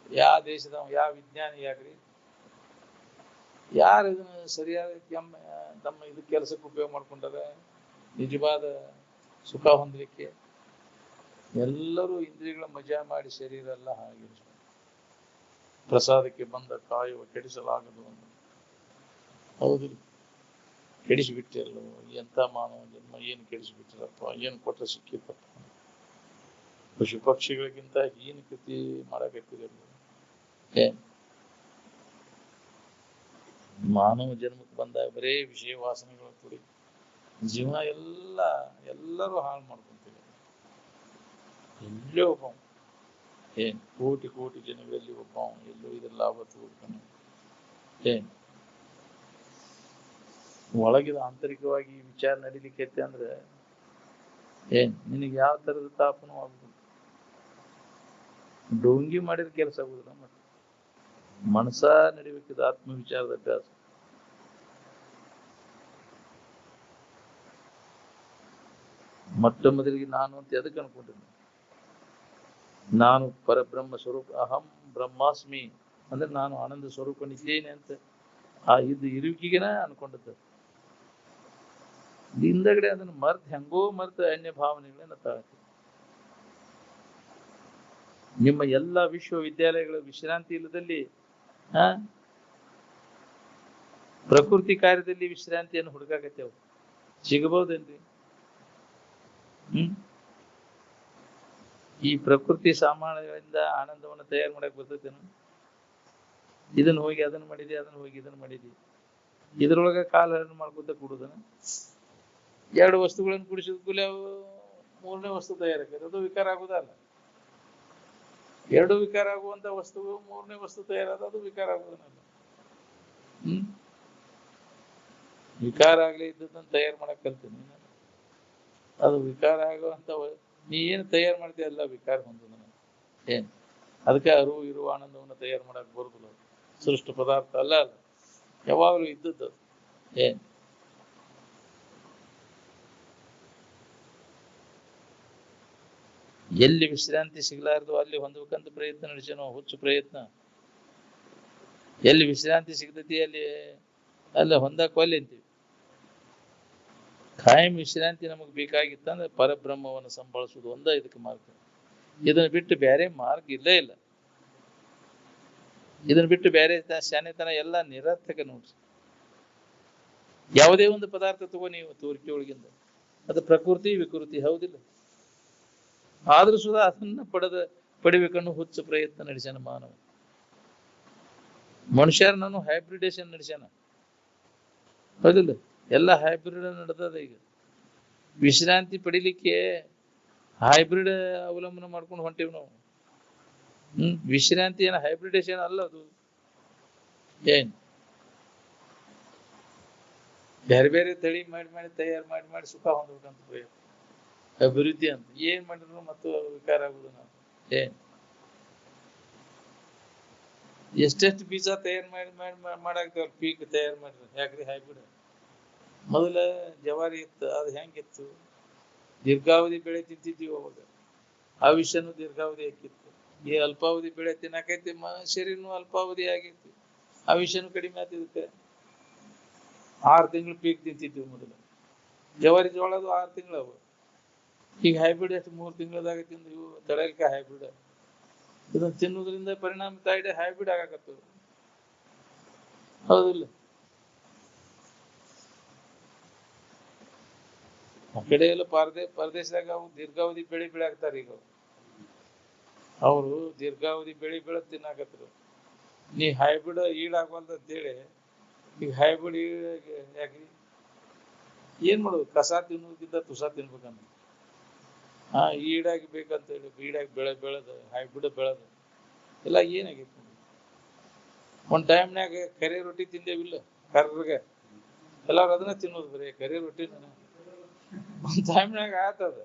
ಯಾವ ದೇಶದವ ಯಾವ ವಿಜ್ಞಾನಿ ಆಗ್ರಿ ಯಾರು ಇದನ್ನ ಸರಿಯಾದ ತಮ್ಮ ಇದು ಕೆಲಸಕ್ಕೆ ಉಪಯೋಗ ಮಾಡ್ಕೊಂಡಾರ ನಿಜವಾದ ಸುಖ ಹೊಂದಲಿಕ್ಕೆ? ಎಲ್ಲರೂ ಇಂದ್ರಿಯಗಳ ಮಜಾ ಮಾಡಿ ಶರೀರ ಎಲ್ಲ ಹಾಗೆ ಪ್ರಸಾದಕ್ಕೆ ಬಂದ ಕಾಯುವ ಕೆಡಿಸಲಾಗದು ಅಂತ. ಹೌದಿಲ್ಲ? ಕೆಡಿಸಿಬಿಟ್ಟಿರಲ್ಲ. ಎಂತ ಮಾನವ ಜನ್ಮ ಏನು ಕೆಡಿಸಿಬಿಟ್ಟಿರಪ್ಪ, ಏನು ಕೊಟ್ಟ ಸಿಕ್ಕಿತ್ತಪ್ಪ. ಪಶು ಪಕ್ಷಿಗಳಿಗಿಂತ ಹೀನ ಕೃತಿ ಮಾಡಕತ್ತಿರಲ್ಲ. ಮಾನವ ಜನ್ಮಕ್ಕೆ ಬಂದಾಗ ಬರೇ ವಿಷಯ ವಾಸನೆಗಳು ಕೂಡಿ ಜೀವನ ಎಲ್ಲರೂ ಹಾಳು ಮಾಡ್ಕೊಂತೀವಿ. ಎಲ್ಲೇ ಒಬ್ಬ ಕೋಟಿ ಕೋಟಿ ಜನಗಳಲ್ಲಿ ಒಬ್ಬ ಎಲ್ಲೋ ಇದ್ರ ಲಾಭ ತಗೋತಾನೆ. ಒಳಗಿದ ಆಂತರಿಕವಾಗಿ ವಿಚಾರ ನಡಿಲಿಕ್ಕೆ ಅಂದ್ರೆ ನಿನಗೆ ಯಾವ ತರದ ತಾಪನೂ ಆಗುದಿಲ್ಲ. ಡೋಂಗಿ ಮಾಡಿದ ಕೆಲಸ ಆಗುದಿಲ್ಲ. ಮತ್ತೆ ಮನಸ ನಡಿಬೇಕಿದ ಆತ್ಮ ವಿಚಾರದ ಅಭ್ಯಾಸ. ಮೊಟ್ಟ ಮೊದಲಿಗೆ ನಾನು ಅಂತ ಎದಕ್ಕೆ ಅನ್ಕೊಂಡಿದ್ದೆ? ನಾನು ಪರಬ್ರಹ್ಮ ಸ್ವರೂಪ, ಅಹಂ ಬ್ರಹ್ಮಾಸ್ಮಿ ಅಂದ್ರೆ ನಾನು ಆನಂದ ಸ್ವರೂಪನಿದ್ದೇನೆ ಅಂತ ಆ ಇರುವಿಕೆಗೆನ ಅನ್ಕೊಂಡಿದ್ದ. ಹಿಂದಗಡೆ ಅದನ್ನು ಹೆಂಗೋ ಮರ್ತ ಅನ್ಯ ಭಾವನೆಗಳನ್ನ ತಾಳ್ತಿ. ನಿಮ್ಮ ಎಲ್ಲ ವಿಶ್ವವಿದ್ಯಾಲಯಗಳ ವಿಶ್ರಾಂತಿ ಇಲ್ಲದಲ್ಲಿ ಆ ಪ್ರಕೃತಿ ಕಾರ್ಯದಲ್ಲಿ ವಿಶ್ರಾಂತಿಯನ್ನು ಹುಡುಕಾಕತ್ತೇವು, ಸಿಗಬಹುದೇನ್ರಿ? ಈ ಪ್ರಕೃತಿ ಸಾಮಾನುಗಳಿಂದ ಆನಂದವನ್ನು ತಯಾರು ಮಾಡಕ್ ಬರ್ತೈತೇನು? ಇದನ್ನ ಹೋಗಿ ಅದನ್ನ ಮಾಡಿದಿ, ಅದನ್ನ ಹೋಗಿ ಇದನ್ನ ಮಾಡಿದಿ, ಇದ್ರೊಳಗ ಕಾಲ ಹರಣ ಮಾಡ್ಕೊತ ಕೂಡುದನ. ಎರಡು ವಸ್ತುಗಳನ್ನು ಕುಡಿಸಿದ ಕೂಡಲೇ ಅವು ಮೂರನೇ ವಸ್ತು ತಯಾರಾಗ್ತದೆ, ಅದು ವಿಕಾರ ಆಗುದಲ್ಲ. ಎರಡು ವಿಕಾರ ಆಗುವಂತ ವಸ್ತು ಮೂರನೇ ವಸ್ತು ತಯಾರಾದ ಅದು ವಿಕಾರ ಆಗುದನಲ್ಲ. ವಿಕಾರ ಆಗ್ಲಿ ಇದ್ದದನ್ನ ತಯಾರು ಮಾಡಕ್ ಕಲ್ತೀನಿ. ಅದು ವಿಕಾರ ಆಗುವಂತ ನೀ ಏನು ತಯಾರು ಮಾಡ್ತೀಯ ಎಲ್ಲ ವಿಕಾರ ಹೊಂದದ. ಏನ್ ಅದಕ್ಕೆ ಅರಿವು ಇರುವ ಆನಂದವನ್ನು ತಯಾರು ಮಾಡಕ್ ಬರುದಿಲ್ಲ. ಸೃಷ್ಟ ಪದಾರ್ಥ ಅಲ್ಲ, ಅಲ್ಲ ಯಾವಾಗಲೂ ಇದ್ದದ್ದು. ಏನ್ ಎಲ್ಲಿ ವಿಶ್ರಾಂತಿ ಸಿಗ್ಲಾರ್ದು ಅಲ್ಲಿ ಹೊಂದಬೇಕಂತ ಪ್ರಯತ್ನ ನಡೆಸೇನೋ, ಹುಚ್ಚು ಪ್ರಯತ್ನ. ಎಲ್ಲಿ ವಿಶ್ರಾಂತಿ ಸಿಗ್ತೈತಿ ಅಲ್ಲಿ ಹೊಂದಕ್ ಒಲ್ಲೆ ಅಂತೀವಿ. ಕಾಯಂ ವಿಶ್ರಾಂತಿ ನಮಗ್ ಬೇಕಾಗಿತ್ತಂದ್ರೆ ಪರಬ್ರಹ್ಮವನ್ನು ಸಂಭಾಳಿಸುವುದು ಒಂದ ಇದಕ್ಕೆ ಮಾರ್ಗ. ಇದನ್ನ ಬಿಟ್ಟು ಬೇರೆ ಮಾರ್ಗ ಇಲ್ಲೇ ಇಲ್ಲ. ಇದನ್ನ ಬಿಟ್ಟು ಬೇರೆ ಶಾನೆತನ ಎಲ್ಲ ನಿರರ್ಥಕ ನೋಡ್ರಿ. ಯಾವುದೇ ಒಂದು ಪದಾರ್ಥ ತಗೋ ನೀವು ತೋರಿಕೆ ಒಳಗಿಂದ, ಅದು ಪ್ರಕೃತಿ ವಿಕೃತಿ ಹೌದಿಲ್ಲ. ಆದ್ರೂ ಸುಧಾ ಅದನ್ನ ಪಡಿಬೇಕನ್ನು ಹುಚ್ಚ ಪ್ರಯತ್ನ ನಡೆಸ್ಯಾನ ಮಾನವ. ಮನುಷ್ಯರ ನಾನು ಹೈಬ್ರಿಡೇಷನ್ ನಡೆಸ್ಯಾನ ಹೌದಿಲ್ಲ. ಎಲ್ಲ ಹೈಬ್ರಿಡ್ ನಡೆದದ ಈಗ. ವಿಶ್ರಾಂತಿ ಪಡಿಲಿಕ್ಕೆ ಹೈಬ್ರಿಡ್ ಅವಲಂಬನೆ ಮಾಡ್ಕೊಂಡು ಹೊಂಟೇವಿ ನಾವು. ವಿಶ್ರಾಂತಿ ಏನ ಹೈಬ್ರಿಡೇಷನ್ ಅಲ್ಲ ಅದು. ಏನ್ ಬೇರೆ ಬೇರೆ ತಳಿ ಮಾಡಿ ತಯಾರು ಮಾಡಿ ಸುಖ ಹೊಂದ್ಬೇಕಂತ ಪ್ರಯತ್ನ, ಅಭಿವೃದ್ಧಿ ಅಂತ ಏನ್ ಮಾಡಿದ್ರು ಮತ್ತು ವಿಕಾರ ಆಗುದು. ನಾವು ಏನ್ ಎಷ್ಟೆಷ್ಟು ಬೀಜ ತಯಾರು ಮಾಡಾಕ್ತೇವ್ರ, ಪೀಕ್ ತಯಾರು ಮಾಡಿದ್ರು. ಯಾಕ್ರಿ ಹೈಬ್ರಿಡ್? ಮೊದಲ ಜವಾರಿ ಇತ್ತು, ಅದು ಹೆಂಗಿತ್ತು? ದೀರ್ಘಾವಧಿ ಬೆಳೆ ತಿಂತಿದ್ವಿ ಅವಾಗ. ಆಯುಷ್ಯನು ದೀರ್ಘಾವಧಿ ಹಾಕಿತ್ತು. ಈ ಅಲ್ಪಾವಧಿ ಬೆಳೆ ತಿನ್ನಕೈತಿ, ಶರೀರನು ಅಲ್ಪಾವಧಿ ಆಗೈತಿ, ಆಯುಷ್ಯನು ಕಡಿಮೆ ಆಗ್ತಿದಕ್ಕೆ. 6 ತಿಂಗಳು ಪೀಕ್ ತಿಂತಿದ್ವಿ ಮೊದಲು. ಜವಾರಿ ಜೋಳದು 6 ತಿಂಗಳು ಅವು. ಈಗ ಹೈಬ್ರಿಡ್ ಎಷ್ಟು 3 ತಿಂಗಳದಾಗ ತಿಂದು ಇವು ತಡೆಯಲಿಕ್ಕೆ ಹೈಬ್ರಿಡ್. ಇದನ್ನ ತಿನ್ನುವುದರಿಂದ ಪರಿಣಾಮಕಾರಿ ಹೈಬ್ರಿಡ್ ಆಗಾಕತ್ತದ ಹೌದಿಲ್ಲ. ಆ ಕಡೆ ಎಲ್ಲ ಪರದೇಶದಾಗ ಅವು ದೀರ್ಘಾವಧಿ ಬೆಳೆ ಬೆಳೆಯಾಕ್ತಾರ. ಈಗ ಅವರು ದೀರ್ಘಾವಧಿ ಬೆಳೆ ಬೆಳೆದ್ ತಿನ್ನಾಕತ್ರು. ನೀ ಹೈಬ್ರಿಡ್ ಈಡಾಗವಲ್ದ ಅಂತೇಳಿ ಈಗ ಹೈಬ್ರಿಡ್ ಯಾಕ್ರಿ? ಏನ್ ಮಾಡುದು? ಕಸ ತಿನ್ನೋದಕ್ಕಿಂತ ತುಸ ತಿನ್ಬೇಕಂತ ಈಡಾಗಿ ಬೇಕಂತೇಳಿ ಈಡಾಗಿ ಬೆಳೆದ ಹೈಬ್ರಿಡ್ ಬೆಳೆದ ಎಲ್ಲ ಏನಾಗೈತಿ? ಒಂದ್ ಟೈಮ್ನಾಗ ಕರಿ ರೊಟ್ಟಿ ತಿಂದೇವಿಲ್ಲ, ಕರ್ರಗ ಎಲ್ಲಾರು ಅದನ್ನ ತಿನ್ನೋದು, ಬರೀ ಕರಿ ರೊಟ್ಟಿನ. ಒಂದ್ ಟೈಮ್ನಾಗ ಆತದ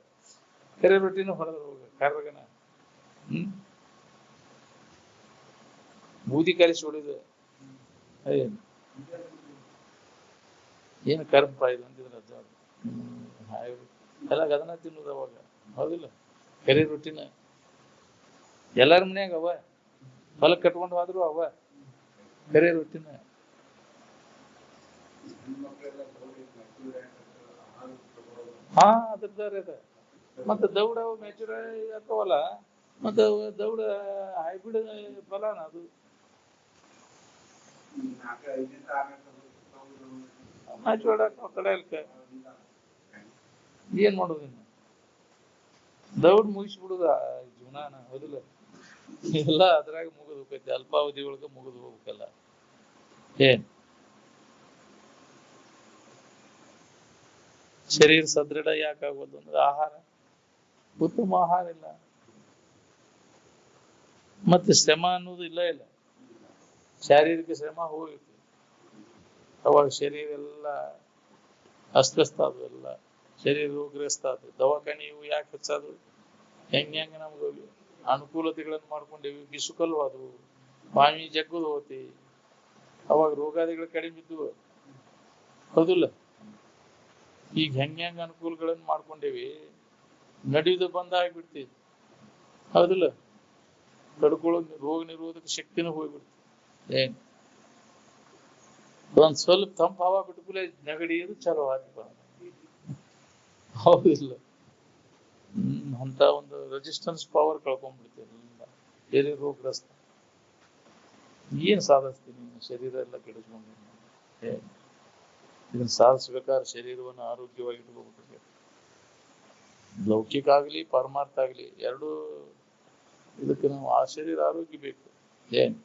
ಕರಿ ರೊಟ್ಟಿನ ಹೊಡೆದ್ರು ಹೋಗ ಕರ್ರಗನ. ಬೂದಿ ಕಲಿಸಿ ಹೊಡಿದು ಏನು ಕರ್ಮ ಇದು ಅಂತಿದ್ರ ಎಲ್ಲ ಅದನ್ನ ತಿನ್ನೋದು ಅವಾಗ ಹೌದಿಲ್ಲ. ಕರಿ ರೊಟ್ಟಿನ ಎಲ್ಲಾರ ಮನ್ಯಾಗ ಅವ, ಹೊಲಕ್ ಕಟ್ಕೊಂಡು ಹೋದ್ರು ಅವ ಕರಿ ರೊಟ್ಟಿನ. ಅದ್ರದಾರ ಅದ. ಮತ್ತೆ ದೌಡ ಮೆಚೂರ ಹಾಕವಲ್ಲ, ಮತ್ತೆ ದೌಡ ಹೈಬ್ರಿಡ್ ಫಲಾನ ಅದು. ಕಡೆಯಲ್ಕ ಏನ್ ಮಾಡುದು? ಇನ್ನು ದೌಡ್ ಮುಗಿಸ್ಬಿಡುದ ಜೀವನಾನ ಹೌದಿಲ್ಲ. ಎಲ್ಲ ಅದ್ರಾಗ ಮುಗಿದು ಹೋಗ್ತೈತಿ, ಅಲ್ಪಾವಧಿ ಒಳಗ ಮುಗಿದು ಹೋಗ್ಬೇಕಲ್ಲ. ಏನ್ ಶರೀರ ಸದೃಢ ಯಾಕಾಗೋದು ಅಂದ್ರೆ ಆಹಾರ, ಉತ್ತಮ ಆಹಾರ ಇಲ್ಲ, ಮತ್ತೆ ಶ್ರಮ ಅನ್ನೋದು ಇಲ್ಲ. ಶಾರೀರಿಕ ಶ್ರಮ ಹೋಗಿತ್ತು, ಅವಾಗ ಶರೀರ ಎಲ್ಲ ಅಸ್ತವ್ಯಸ್ತ ಅದು, ಎಲ್ಲ ಶರೀರ ರೋಗಗ್ರಸ್ತ ಅದು. ದವಾಖಾನೆ ಇವು ಯಾಕೆ ಹೆಚ್ಚಾದ್ರು? ಹೆಂಗ ನಮ್ಗೆ ಅನುಕೂಲತೆಗಳನ್ನು ಮಾಡ್ಕೊಂಡೇವಿ. ಬಿಸುಕಲ್ಲು ಅದು ಬಾವಿ ಜಗ್ಗುದು ಹೋತಿ, ಅವಾಗ ರೋಗಾದಿಗಳು ಕಡಿಮೆ ಇದ್ವು ಹೌದಿಲ್ಲ. ಈಗ ಹೆಂಗ ಅನುಕೂಲಗಳನ್ನು ಮಾಡ್ಕೊಂಡೇವಿ, ನಡೆಯುವುದು ಬಂದ ಆಗ್ಬಿಡ್ತಿ ಹೌದಿಲ್ಲ. ತಡ್ಕೊಳ್ಳೋ ರೋಗ ನಿರೋಧಕ ಶಕ್ತಿನೂ ಹೋಗ್ಬಿಡ್ತಿ. ಏನ್ ಒಂದ್ ಸ್ವಲ್ಪ ತಂಪ ಹವಾ ಬಿಟ್ಕೂಲೆ ನೆಗಡಿ ಇದು ಚಲೋ ಆಗಿ ಹೌದಿಲ್ಲ. ಅಂತ ಒಂದು ರೆಸಿಸ್ಟೆನ್ಸ್ ಪವರ್ ಕಳ್ಕೊಂಡ್ಬಿಡ್ತೀವಿ. ಬೇರೆ ರೋಗಗ್ರಸ್ತ. ಏನ್ ಸಾಧಿಸ್ತೀನಿ? ಶರೀರ ಎಲ್ಲ ಕೆಡಿಸ್ಕೊಂಡು ಇದನ್ನ ಸಾಧಿಸ್ಬೇಕಾದ್ರೆ ಶರೀರವನ್ನು ಆರೋಗ್ಯವಾಗಿ ಇಟ್ಕೋಬೇಕು. ಲೌಕಿಕ ಆಗ್ಲಿ ಪರಮಾರ್ಥ ಆಗ್ಲಿ ಎರಡು ಇದಕ್ಕೆ ನಾವು ಆ ಶರೀರ ಆರೋಗ್ಯ ಬೇಕು. ಏನ್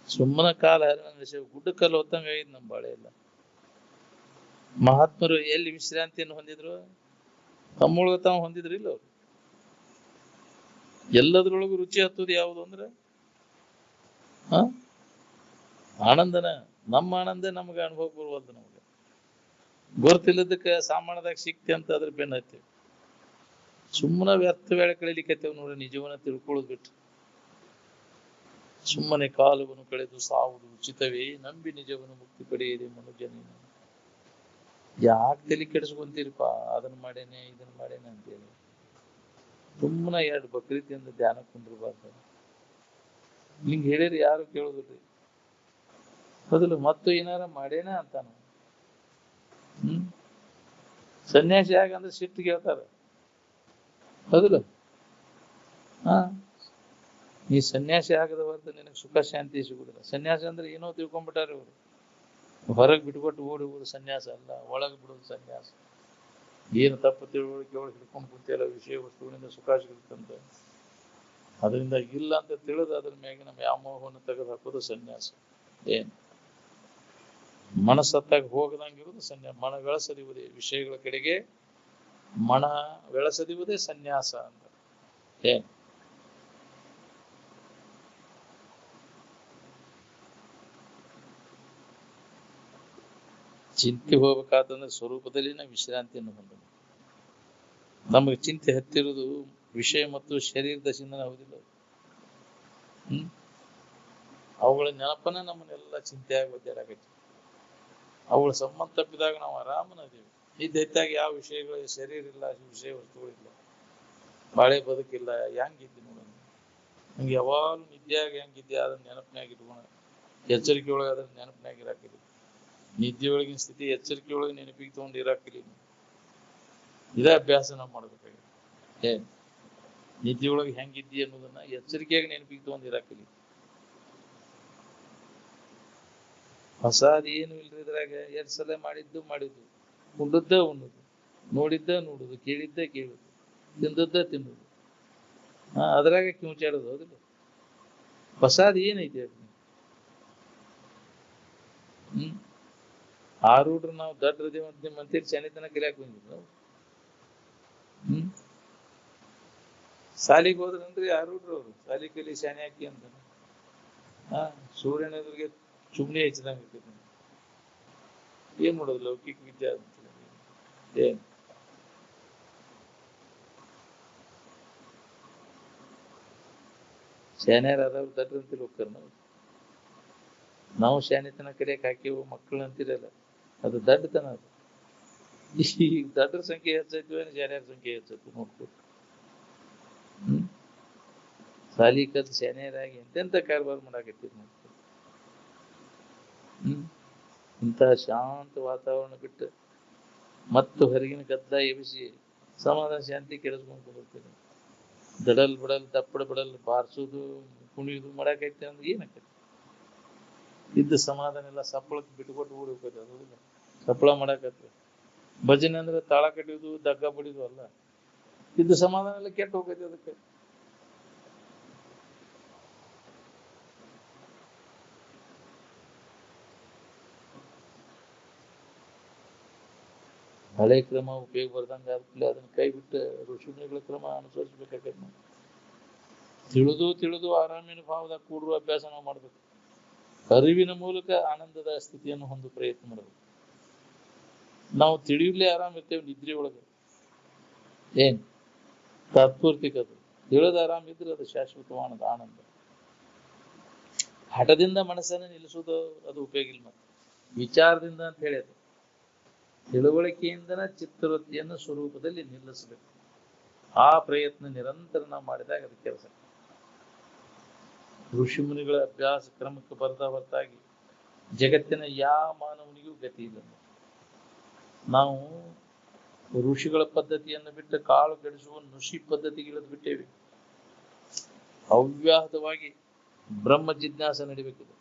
ಸುಮ್ಮನ ಕಾಲ ಗುಡ್ಡಕ್ಕಲ್ಲಿ ಹೊತ್ತಂಗ ಐದ್ ನಮ್ ಬಾಳೆ ಎಲ್ಲ. ಮಹಾತ್ಮರು ಎಲ್ಲಿ ವಿಶ್ರಾಂತಿಯನ್ನು ಹೊಂದಿದ್ರು? ತಮ್ಮೊಳಗ ತಾವು ಹೊಂದಿದ್ರು ಇಲ್ಲ ಅವ್ರು. ಎಲ್ಲದ್ರೊಳಗು ರುಚಿ ಹತ್ತೋದು ಯಾವುದು ಅಂದ್ರೆ ಆನಂದನ. ನಮ್ಮ ಆನಂದ ನಮ್ಗೆ ಅನುಭವ ಬರುವಲ್ದು. ನಮ್ಗೆ ಗೊತ್ತಿಲ್ಲದಕ್ಕೆ ಸಾಮಾನ್ಯದಾಗ ಸಿಕ್ತಿ ಅಂತ ಅದ್ರ ಬೆನ್ನ ಹತ್ತೀವಿ. ಸುಮ್ಮನೆ ವ್ಯರ್ಥ ವೇಳೆ ಕಳಿಲಿಕ್ಕತ್ತೇವ್ ನೋಡ್ರಿ. ನಿಜವನ್ನ ತಿಳ್ಕೊಳ್ಳೋದು ಬಿಟ್ಟು ಸುಮ್ಮನೆ ಕಾಲವನ್ನು ಕಳೆದು ಸಾವುದು ಉಚಿತವೇ, ನಂಬಿ ನಿಜವನ್ನು ಮುಕ್ತಿ ಪಡೆಯಿದೆ ಮನುಜನೇನು. ಯಾಕೆ ತಲೆ ಕೆಡಿಸ್ಕೊಂತೀರಿಪ್ಪ? ಅದನ್ನ ಮಾಡೇನೆ ಇದನ್ನ ಮಾಡೇನೆ ಅಂತೇಳಿ ಸುಮ್ಮನೆ ಎರಡು ಬಕ್ರೀತಿಯಿಂದ ಧ್ಯಾನ ಕುಂದಿರ್ಬಾರ್ದು. ಹಿಂಗ್ ಹೇಳಿರಿ ಯಾರು ಕೇಳೋದಿಲ್ರಿ. ಬದಲು ಮತ್ತು ಏನಾರ ಮಾಡೇನ ಅಂತಾನ. ಸನ್ಯಾಸಿ ಆಗಂದ್ರೆ ಸಿಟ್ಟಿಗೆ ಹೇಳ್ತಾರ. ಹೌದಿಲ್ಲ? ನೀ ಸನ್ಯಾಸಿ ಆಗದವಂತ ನಿನಗೆ ಸುಖ ಶಾಂತಿ ಸಿಗುದಿಲ್ಲ. ಸನ್ಯಾಸ ಅಂದ್ರೆ ಏನೋ ತಿಳ್ಕೊಂಡ್ಬಿಟ್ಟಾರ ಇವರು. ಹೊರಗೆ ಬಿಟ್ಕೊಟ್ಟು ಓಡಿ ಹೋಗುದು ಸನ್ಯಾಸ ಅಲ್ಲ, ಒಳಗೆ ಬಿಡೋದು ಸನ್ಯಾಸ. ಏನು ತಪ್ಪು ತಿಳುವಳಿಕೆ ಒಳಗೆ ಹಿಡ್ಕೊಂಡು ಕೂತಿಯಲ್ಲ, ವಿಷಯ ವಸ್ತುಗಳಿಂದ ಸುಖ ಸಿಗುತ್ತಂತ. ಅದರಿಂದ ಇಲ್ಲ ಅಂತ ತಿಳಿದು ಅದ್ರ ಮ್ಯಾಗೆ ನಮ್ಮ ವ್ಯಾಮೋಹವನ್ನು ತೆಗೆದು ಹಾಕೋದು ಸನ್ಯಾಸ. ಏನ್ ಮನಸ್ಸತ್ತಾಗ ಹೋಗದಂಗಿರುವುದು ಸನ್ಯಾಸ. ಮನ ಬೆಳೆಸದಿರುವುದೇ ವಿಷಯಗಳ ಕಡೆಗೆ ಮನ ಬೆಳೆಸದಿರುವುದೇ ಸನ್ಯಾಸ ಅಂತ. ಏನ್ ಚಿಂತೆ ಹೋಗ್ಬೇಕಾತಂದ್ರೆ ಸ್ವರೂಪದಲ್ಲಿನ ವಿಶ್ರಾಂತಿಯನ್ನು ಹೊಂದಬೇಕು. ನಮಗೆ ಚಿಂತೆ ಹತ್ತಿರುವುದು ವಿಷಯ ಮತ್ತು ಶರೀರದ ಚಿಂತನೆ ಆಗುದಿಲ್ಲ. ಅವುಗಳ ನೆನಪನ್ನ ನಮ್ಮನ್ನೆಲ್ಲ ಚಿಂತೆಯಾಗಿ ಒದ್ದಾಡಕೈತಿ. ಅವುಗಳ ಸಂಬಂಧ ತಪ್ಪಿದಾಗ ನಾವು ಆರಾಮನದೀವಿ. ಇದ್ದಾಗಿ ಯಾವ ವಿಷಯಗಳು ಶರೀರ ಇಲ್ಲ, ವಿಷಯ ವಸ್ತುಗಳಿಲ್ಲ, ಬಾಳೆ ಬದುಕಿಲ್ಲ. ಹೆಂಗಿದ್ದಿ ನೋಡ. ನಂಗೆ ಯಾವಾಗಲೂ ನಿದ್ದೆಯಾಗಿ ಹೆಂಗಿದ್ಯಾ ಅದನ್ನ ನೆನಪಿನಾಗ ಇಟ್ಕೋಣ. ಎಚ್ಚರಿಕೆ ಒಳಗೆ ಅದನ್ನ ನೆನಪಿನಾಗ ಇರಾಕಿಲ್ಲ. ನಿದ್ದೆಯೊಳಗಿನ ಸ್ಥಿತಿ ಎಚ್ಚರಿಕೆ ಒಳಗೆ ನೆನಪಿಗೆ ತಗೊಂಡು ಇರಾಕಿಲ್ಲ. ಇದೇ ಅಭ್ಯಾಸ ನಾವು ಮಾಡ್ಬೇಕಾಗಿದೆ. ನಿದ್ದೆಯೊಳಗೆ ಹೆಂಗಿದ್ದಿ ಅನ್ನೋದನ್ನ ಎಚ್ಚರಿಕೆಯಾಗಿ ನೆನಪಿಗೆ ತಗೊಂಡು ಇರಾಕಿಲ್ಲ. ಹೊಸಾದ ಏನು ಇಲ್ರಿ ಇದ್ರಾಗ. ಎರಡ್ ಸಲ ಮಾಡಿದ್ದು, ಉಂಡದ್ದ ಉಣ್ಣುದು, ನೋಡಿದ್ದ ನೋಡುದು, ಕೇಳಿದ್ದ ಕೇಳುದು, ತಿಂದದ್ದ ತಿನ್ನುದು. ಅದ್ರಾಗ ಕಿವುಚಾಡೋದು. ಹೌದಿಲ್ಲ? ಹೊಸಾದ ಏನೈತಿ? ಆರೂಢರು ನಾವು ದಡ್ರದೇವ ಅಂತ ನಿಮ್ಮ ಮಂತ್ರಿ ಶನಿತನ ಕಲಿಯಾಕ ಬಂದಿದ್ದು ನಾವು. ಸಾಲಿಗೆ ಹೋದ್ರನ್ರಿ ಆರೂಢರು. ಅವರು ಸಾಲಿ ಕಲಿ ಶಾನೆ ಹಾಕಿ ಅಂತ ಸೂರ್ಯನ ಎದುರಿಗೆ ಚುಮ್ನಿ ಹೆಚ್ಚಿದಂಗ ಇರ್ತೈತಿ. ಏನ್ ಮಾಡೋದು? ಲೌಕಿಕ ವಿದ್ಯೆ ಅಂತ ಏನ್ ಶಾನ್ಯಾರ ಆದವ್ರು ದಡ್ರ ಅಂತಿಲ್ ಹೋಗ್ತಾರ. ನಾವು ಶಾನಿತನ ಕಲಿಯಕ್ ಹಾಕಿವು ಮಕ್ಕಳು ಅಂತಿರಲ್ಲ, ಅದು ದಡ್ಡತನ. ಅದು ಈಗ ದಡ್ರ ಸಂಖ್ಯೆ ಹೆಚ್ಚಾಯ್ತು, ಶಾನ್ಯಾರ ಸಂಖ್ಯೆ ಹೆಚ್ಚಾಯ್ತು ನೋಡ್ಕೊಟ್ಟು. ಸಾಲಿ ಕಲ್ತು ಶಾನ್ಯಾರಾಗಿ ಎಂತೆಂತ ಕಾರ್ಬಾರ್ ಮಾಡಾಕತ್ತೀರಿ ನೋಡ್ಕೊಟ್ಟು. ಇಂತಹ ಶಾಂತ ವಾತಾವರಣ ಬಿಟ್ಟು ಮತ್ತು ಹೊರಗಿನ ಗದ್ದ ಎಬಿಸಿ ಸಮಾಧಾನ ಶಾಂತಿ ಕೆಡಿಸ್ಕೊಂಡು ಬರ್ತೀರಿ. ದಡಲ್ ಬಿಡಲ್ ತಪ್ಪಡ ಬಿಡಲ್ ಬಾರಿಸೋದು ಕುಣಿಯುದು ಮಾಡಾಕೈತಿ ಅಂದ್ರೆ ಏನಾಕೈತಿ? ಇದ್ದ ಸಮಾಧಾನ ಎಲ್ಲ ಸಪ್ಪಳಕ್ಕೆ ಬಿಟ್ಕೊಟ್ಟು ಓಡಿ ಹೋಗ್ತೈತಿ. ಅದೋದಿಲ್ಲ ಸಪ್ಪಳ ಮಾಡಾಕತ್ರಿ. ಭಜನೆ ಅಂದ್ರೆ ತಾಳ ಕಟ್ಟಿಯುದು ದಗ್ಗ ಬಡಿದು ಅಲ್ಲ. ಇದ್ದ ಸಮಾಧಾನ ಎಲ್ಲ ಕೆಟ್ಟ ಹೋಗೈತಿ. ಅದಕ್ಕೆ ಹಳೆ ಕ್ರಮ ಉಪಯೋಗ ಬರ್ದಂಗ ಆಗ್ಲಿ. ಅದನ್ನ ಕೈ ಬಿಟ್ಟು ಋಷಿಮುನಿಗಳ ಕ್ರಮ ಅನುಸರಿಸ್ಬೇಕಾಗೈತಿ. ನಾವು ತಿಳಿದು ಆರಾಮಿನ ಭಾವದಾಗ ಕೂಡುವ ಅಭ್ಯಾಸ ನಾವು ಮಾಡ್ಬೇಕು. ಅರಿವಿನ ಮೂಲಕ ಆನಂದದ ಸ್ಥಿತಿಯನ್ನು ಹೊಂದು ಪ್ರಯತ್ನ ಮಾಡಬೇಕು. ನಾವು ತಿಳಿಯಲೇ ಆರಾಮ ಇರ್ತೇವೆ ನಿದ್ರೆ ಒಳಗೆ. ಏನ್ ತಾತ್ಪೂರ್ತಿಕ ಅದು. ತಿಳಿದ ಆರಾಮ ಇದ್ರೆ ಅದು ಶಾಶ್ವತವಾದ ಆನಂದ. ಹಠದಿಂದ ಮನಸ್ಸನ್ನು ನಿಲ್ಲಿಸುವುದು ಅದು ಉಪಯೋಗ ಇಲ್ಲ. ಮತ್ತೆ ವಿಚಾರದಿಂದ ಅಂತ ಹೇಳಿದ್ರು. ತಿಳುವಳಿಕೆಯಿಂದನ ಚಿತ್ತವೃತ್ತಿಯನ್ನು ಸ್ವರೂಪದಲ್ಲಿ ನಿಲ್ಲಿಸಬೇಕು. ಆ ಪ್ರಯತ್ನ ನಿರಂತರ ನಾವು ಮಾಡಿದಾಗ ಅದು ಕೆಲಸ. ಋಷಿಮುನಿಗಳ ಅಭ್ಯಾಸ ಕ್ರಮಕ್ಕೆ ಬರ್ತಾ ಹೊರತಾಗಿ ಜಗತ್ತಿನ ಯಾವ ಮಾನವನಿಗೂ ಗತಿ ಇಲ್ಲ. ನಾವು ಋಷಿಗಳ ಪದ್ಧತಿಯನ್ನು ಬಿಟ್ಟು ಕಾಳು ಕೆಡಿಸುವ ಋಷಿ ಪದ್ಧತಿಗಿಳಿದು ಬಿಟ್ಟೇವೆ. ಅವ್ಯಾಹತವಾಗಿ ಬ್ರಹ್ಮ ಜಿಜ್ಞಾಸ ನಡಿಬೇಕಿದೆ.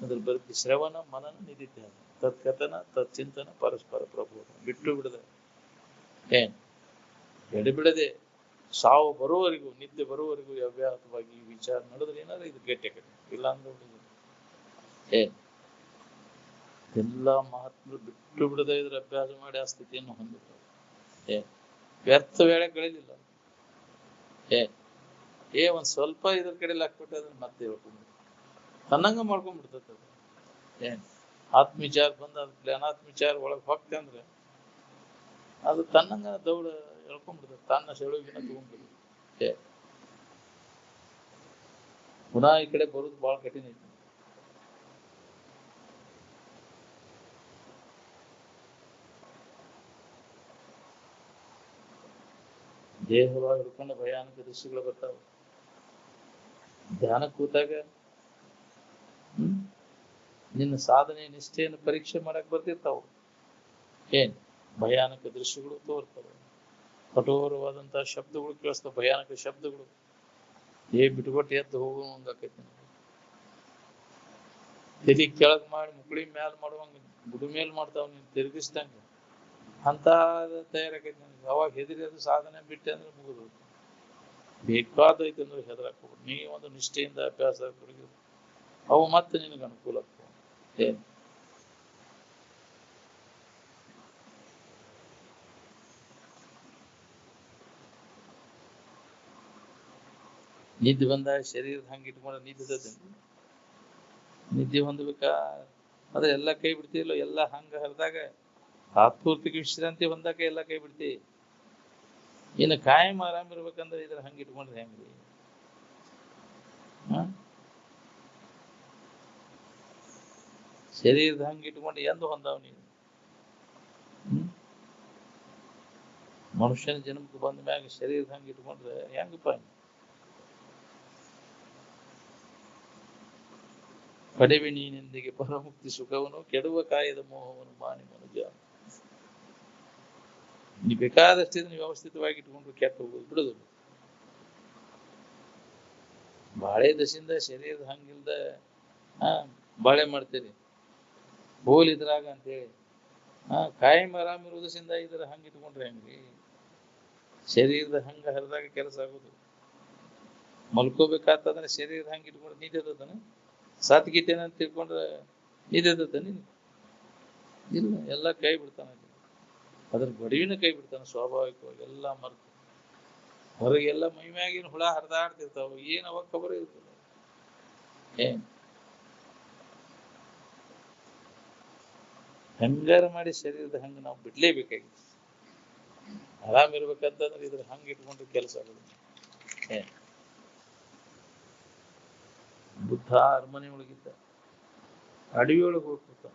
ಅದ್ರ ಬಗ್ಗೆ ಶ್ರವಣ ಮನನ ನಿಧಿಧ್ಯಾನ, ತತ್ಕಥನ ತತ್ಚಿಂತನ ಪರಸ್ಪರ ಪ್ರಬೋಧ ಬಿಟ್ಟು ಬಿಡದೆ ಎಡೆಬಿಡದೆ ಸಾವು ಬರುವವರೆಗೂ ನಿದ್ದೆ ಬರುವವರೆಗೂ ಅವ್ಯಾಹತವಾಗಿ ವಿಚಾರ ನಡೆದ್ರೆ ಏನಾದ್ರೆ ಇದು ಗಟ್ಟೆ ಕಟ್ಟೆ, ಇಲ್ಲ ಅಂದ್ರೆ ಎಲ್ಲ ಮಹಾತ್ಮರು ಬಿಟ್ಟು ಬಿಡದೆ ಇದ್ರ ಅಭ್ಯಾಸ ಮಾಡಿ ಆ ಸ್ಥಿತಿಯನ್ನು ಹೊಂದಿದ್ದಾರೆ. ವ್ಯರ್ಥ ವೇಳೆ ಕಳೆದಿಲ್ಲ. ಒಂದ್ ಸ್ವಲ್ಪ ಇದ್ರ ಕಡೆ ಹಾಕ್ಬಿಟ್ಟು ಅದನ್ನ ಮತ್ತೆ ಹೇಳ್ಕೊಂಡು ತನ್ನಂಗ ಮಾಡ್ಕೊಂಡ್ಬಿಡ್ತದ. ಆತ್ಮವಿಚಾರ ಬಂದ ಅದಕ್ಕೆ ಅನಾತ್ಮವಿಚಾರ ಒಳಗೆ ಹೋಗ್ತೆ ಅಂದ್ರೆ ಅದು ತನ್ನಂಗ ದೌಡ ಹೇಳ್ಕೊಂಡ್ಬಿಡ್ತದೆ, ತನ್ನ ಸೆಳುವಿನ ತಗೊಂಡ್ಬಿಡ್ತದೆ. ಪುನಃ ಈ ಕಡೆ ಬರೋದು ಬಹಳ ಕಠಿಣ ಐತಿ. ದೇಹವಾಗಿ ಹಿಡ್ಕೊಂಡು ಭಯಾನಕ ದೃಶ್ಯಗಳು ಬರ್ತಾವ. ಧ್ಯಾನ ಕೂತಾಗ ನಿನ್ನ ಸಾಧನೆ ನಿಷ್ಠೆಯನ್ನು ಪರೀಕ್ಷೆ ಮಾಡಕ್ ಬರ್ತಿರ್ತಾವ. ಭಯಾನಕ ದೃಶ್ಯಗಳು ತೋರ್ತವೆ, ಕಠೋರವಾದಂತಹ ಶಬ್ದಗಳು ಕೇಳಿಸ್ತಾವ, ಭಯಾನಕ ಶಬ್ದಗಳು. ಬಿಟ್ಕೊಟ್ಟು ಎದ್ದು ಹೋಗುವಂಗಾಕೈತಿ. ತಿರುಗಿ ಕೆಳಗ್ ಮಾಡಿ ಮುಕ್ಳಿ ಮ್ಯಾಲ್ ಮಾಡುವಂಗ ಗುಡು ಮೇಲ್ ಮಾಡ್ತಾವ, ನೀನ್ ತಿರುಗಿಸ್ದಂಗ ಅಂತ ತಯಾರಾಕೈತಿ ನನಗೆ. ಅವಾಗ ಹೆದರಿ ಅದು ಸಾಧನೆ ಬಿಟ್ಟೆ ಅಂದ್ರೆ ಮುಗಿದು ಬೇಕಾದೈತೆ ಅಂದ್ರೆ ಹೆದರಾಕ ಹೋಗ್ಬಿಡು. ನೀ ಒಂದು ನಿಷ್ಠೆಯಿಂದ ಅಭ್ಯಾಸ ತೊಡಗಿ ಅವು ಮತ್ತೆ ನಿನಗೆ ಅನುಕೂಲ ಆಗ್ತವೆ. ನಿದ್ದೆ ಬಂದಾಗ ಶರೀರದ ಹಂಗೆ ಇಟ್ಕೊಂಡ್ರೆ ನಿದ್ದೆ ಹೊಂದಬೇಕಾ? ಅದ್ರ ಎಲ್ಲ ಕೈ ಬಿಡ್ತಿಲ್ಲ. ಎಲ್ಲ ಹಂಗ ಹರಿದಾಗ ತಾತ್ಪೂರ್ತಿಕ ವಿಶ್ರಾಂತಿ ಹೊಂದಾಕ ಎಲ್ಲ ಕೈ ಬಿಡ್ತಿ. ಇನ್ನು ಕಾಯಂ ಆರಾಮ್ ಇರ್ಬೇಕಂದ್ರೆ ಇದ್ರ ಹಂಗ ಇಟ್ಕೊಂಡ್ರೆ ಹೆಂಗ್ರಿ? ಶರೀರದ ಹಂಗ ಇಟ್ಕೊಂಡು ಎಂದು ಹೊಂದಾವ್ ನೀನು? ಮನುಷ್ಯನ ಜನ್ಮಕ್ಕೆ ಬಂದ ಮ್ಯಾಗ ಶರೀರದ ಹಂಗ ಇಟ್ಕೊಂಡ್ರೆ ಹೆಂಗಪ್ಪ? ಪಡೆವಿ ನೀನೆಂದಿಗೆ ಪರಮುಕ್ತಿ ಸುಖವನು, ಕೆಡುವ ಕಾಯದ ಮೋಹವನ್ನು ಮಾನಿ ಮನುಜ. ನೀ ಬೇಕಾದಷ್ಟಿದ್ರೆ ನೀವು ವ್ಯವಸ್ಥಿತವಾಗಿ ಇಟ್ಕೊಂಡ್ರು ಕೆಟ್ಟ ಹೋಗೋದು ಬಿಡುದು. ಬಾಳೆ ದಶಿಂದ ಶರೀರದ ಹಂಗಿಲ್ದ ಬಾಳೆ ಮಾಡ್ತೀರಿ ಹೋಲಿದ್ರಾಗ ಅಂತೇಳಿ ಕಾಯಂ ಆರಾಮ್ ಇರುವುದರಿಂದ ಇದರ ಹಂಗ ಇಟ್ಕೊಂಡ್ರೆ ಹೆಂಗ್ರಿ? ಶರೀರದ ಹಂಗ ಹರಿದಾಗ ಕೆಲಸ ಆಗುದು. ಮಲ್ಕೋಬೇಕಾತಂದ್ರೆ ಶರೀರದ ಹಂಗ ಇಟ್ಕೊಂಡ್ರೆ ನಿಂತದನ? ಸಾತ್ಗೀತೇನ ಅಂತ ತಿಳ್ಕೊಂಡ್ರೆ ನಿಂತದ ನೀನು? ಇಲ್ಲ, ಎಲ್ಲ ಕೈ ಬಿಡ್ತಾನ. ಅದ್ರ ಬಡವಿನ ಕೈ ಬಿಡ್ತಾನ ಸ್ವಾಭಾವಿಕವಾಗಿ. ಎಲ್ಲ ಮರ್ತು ಹೊರಗೆಲ್ಲ ಮೈಮ್ಯಾಗಿನ ಹುಳ ಹರಿದಾಡ್ತಿರ್ತಾವ. ಏನ್ ಅವಾಗ ಖಬರ ಇರ್ತದೆ? ಹೆಂಗಾರ ಮಾಡಿ ಶರೀರದ ಹಂಗ ನಾವು ಬಿಡ್ಲೇಬೇಕಾಗಿತ್ತು. ಆರಾಮ್ ಇರ್ಬೇಕಂತಂದ್ರೆ ಇದ್ರ ಹಂಗ ಇಟ್ಕೊಂಡ್ರೆ ಕೆಲಸ ಆಗುದು. ಬುದ್ಧ ಅರಮನೆ ಒಳಗಿದ್ದ, ಅಡವಿಯೊಳಗೆ ಹೋಗ್ತಿರ್ತ.